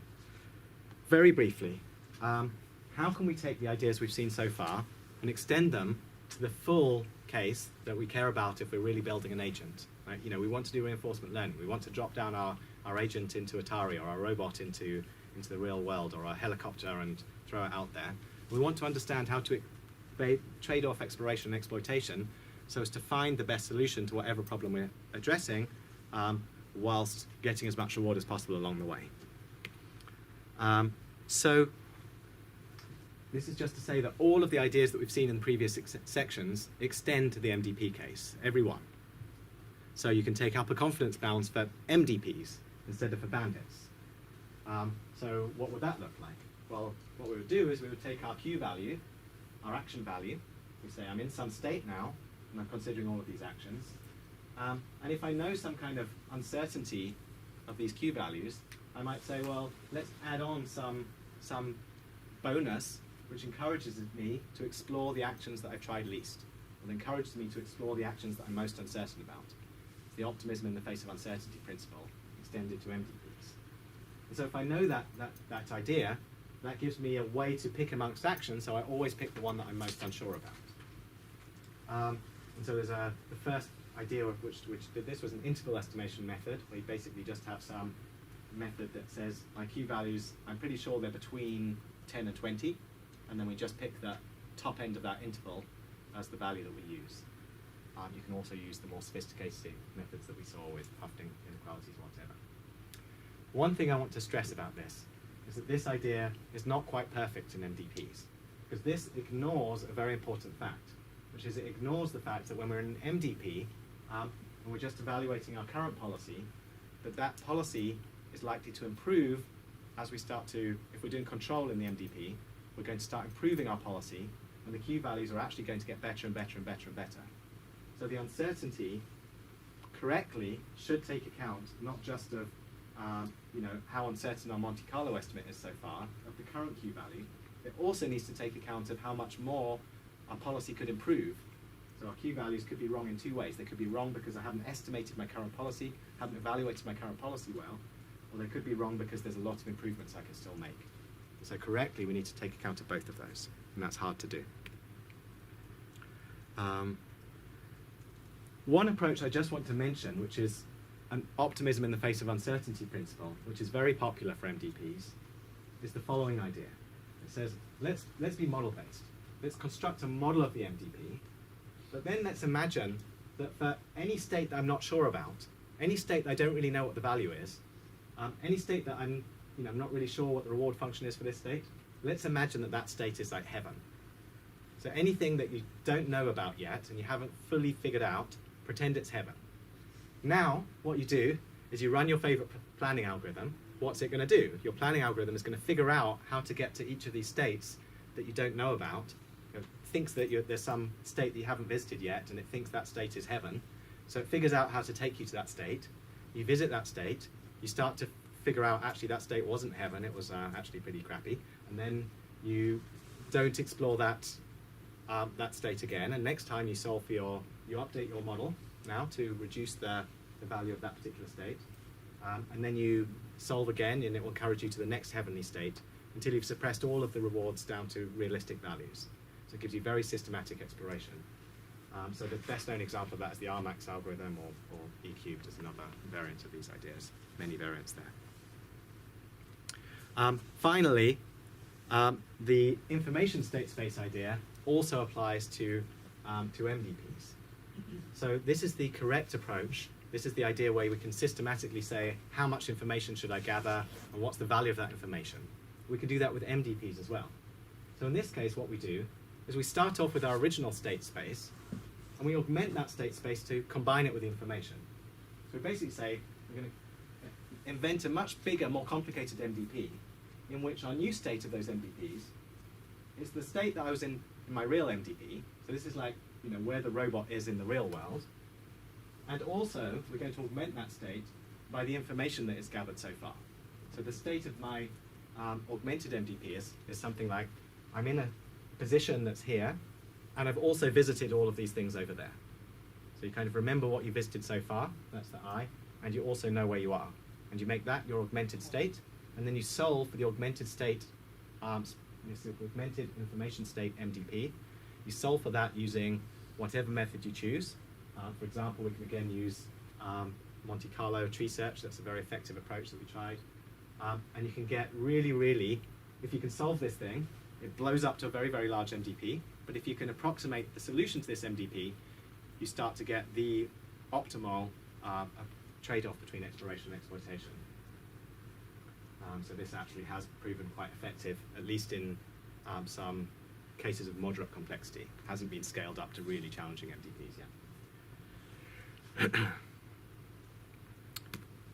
Very briefly, how can we take the ideas we've seen so far and extend them to the full case that we care about if we're really building an agent? Right? We want to do reinforcement learning. We want to drop down our agent into Atari, or our robot into the real world, or our helicopter and throw it out there. We want to understand how to trade off exploration and exploitation so as to find the best solution to whatever problem we're addressing, whilst getting as much reward as possible along the way. So this is just to say that all of the ideas that we've seen in the previous sections extend to the MDP case, every one. So you can take upper confidence bounds for MDPs instead of for bandits. So what would that look like? Well, what we would do is we would take our Q value, our action value. We say I'm in some state now, and I'm considering all of these actions. And if I know some kind of uncertainty of these Q values, I might say, well, let's add on some bonus which encourages me to explore the actions that I've tried least, and encourages me to explore the actions that I'm most uncertain about. It's the optimism in the face of uncertainty principle extended to MDPs. And so if I know that idea, that gives me a way to pick amongst actions, so I always pick the one that I'm most unsure about. And so there's the first idea of which did this was an interval estimation method, where you basically just have some method that says my Q values, I'm pretty sure they're between 10 and 20, and then we just pick the top end of that interval as the value that we use. You can also use the more sophisticated methods that we saw with Houghton inequalities or whatever. One thing I want to stress about this is that this idea is not quite perfect in MDPs, because this ignores a very important fact, which is it ignores the fact that when we're in an MDP, and we're just evaluating our current policy, that policy is likely to improve as we start to, if we're doing control in the MDP, we're going to start improving our policy, and the Q values are actually going to get better and better and better and better. So the uncertainty correctly should take account not just of how uncertain our Monte Carlo estimate is so far of the current Q value. It also needs to take account of how much more our policy could improve. So our Q values could be wrong in two ways. They could be wrong because I haven't estimated my current policy, haven't evaluated my current policy well, or they could be wrong because there's a lot of improvements I can still make. So correctly, we need to take account of both of those, and that's hard to do. One approach I just want to mention, which is an optimism in the face of uncertainty principle, which is very popular for MDPs, is the following idea. It says, let's be model-based. Let's construct a model of the MDP, but then let's imagine that for any state that I'm not sure about, any state that I don't really know what the value is, any state that I'm not really sure what the reward function is for this state, let's imagine that that state is like heaven. So anything that you don't know about yet and you haven't fully figured out, pretend it's heaven. Now, what you do is you run your favorite planning algorithm. What's it going to do? Your planning algorithm is going to figure out how to get to each of these states that you don't know about. It thinks that there's some state that you haven't visited yet, and it thinks that state is heaven. So it figures out how to take you to that state. You visit that state. You start to figure out actually that state wasn't heaven. It was actually pretty crappy. And then you don't explore that state again. And next time you solve for you update your model now to reduce the value of that particular state. And then you solve again, and it will encourage you to the next heavenly state until you've suppressed all of the rewards down to realistic values. So it gives you very systematic exploration. So the best known example of that is the RMAX algorithm, or E-cubed is another variant of these ideas. Many variants there. Finally, the information state space idea also applies to MDPs. So this is the correct approach. This is the idea where we can systematically say how much information should I gather and what's the value of that information. We can do that with MDPs as well. So in this case, what we do is we start off with our original state space, and we augment that state space to combine it with information. So we basically say we're going to invent a much bigger, more complicated MDP in which our new state of those MDPs is the state that I was in my real MDP. So this is like where the robot is in the real world. And also, we're going to augment that state by the information that is gathered so far. So the state of my augmented MDP is something like, I'm in a position that's here, and I've also visited all of these things over there. So you kind of remember what you visited so far, that's the I, and you also know where you are. And you make that your augmented state, and then you solve for the augmented state, this augmented information state MDP. You solve for that using whatever method you choose. For example, we can again use Monte Carlo tree search. That's a very effective approach that we tried. And you can get really, if you can solve this thing, it blows up to a very, very large MDP. But if you can approximate the solution to this MDP, you start to get the optimal trade-off between exploration and exploitation. So this actually has proven quite effective, at least in some cases of moderate complexity. Hasn't been scaled up to really challenging MDPs yet.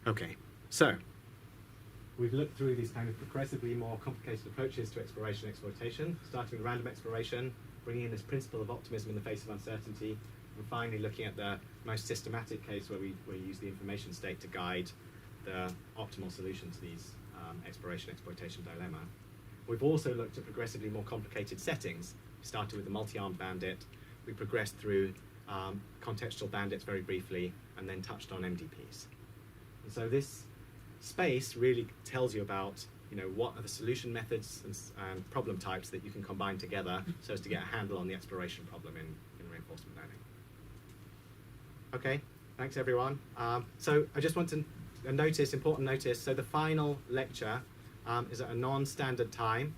Okay, so we've looked through these kind of progressively more complicated approaches to exploration and exploitation, starting with random exploration, bringing in this principle of optimism in the face of uncertainty, and finally looking at the most systematic case where we use the information state to guide the optimal solution to these exploration exploitation dilemma. We've also looked at progressively more complicated settings. We started with the multi-armed bandit, we progressed through contextual bandits very briefly, and then touched on MDPs. And so this space really tells you about what are the solution methods and problem types that you can combine together so as to get a handle on the exploration problem in reinforcement learning. Okay, thanks everyone. So I just want to important notice, so the final lecture is at a non-standard time.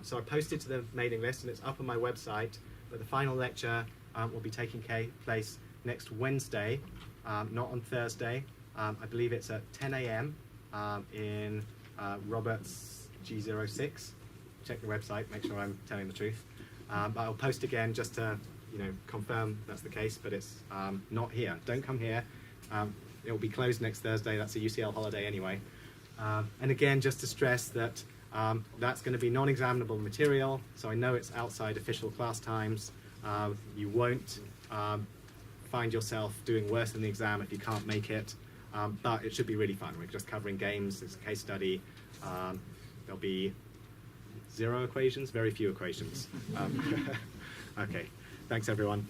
So I posted to the mailing list and it's up on my website, but the final lecture will be taking place next Wednesday, not on Thursday. I believe it's at 10 a.m. In Roberts G06. Check the website, make sure I'm telling the truth. But I'll post again just to confirm that's the case, but it's not here. Don't come here. It will be closed next Thursday. That's a UCL holiday anyway. And again, just to stress that that's going to be non-examinable material, so I know it's outside official class times. You won't find yourself doing worse than the exam if you can't make it, but it should be really fun. We're just covering games, it's a case study. There'll be 0 equations, very few equations. Okay, thanks everyone.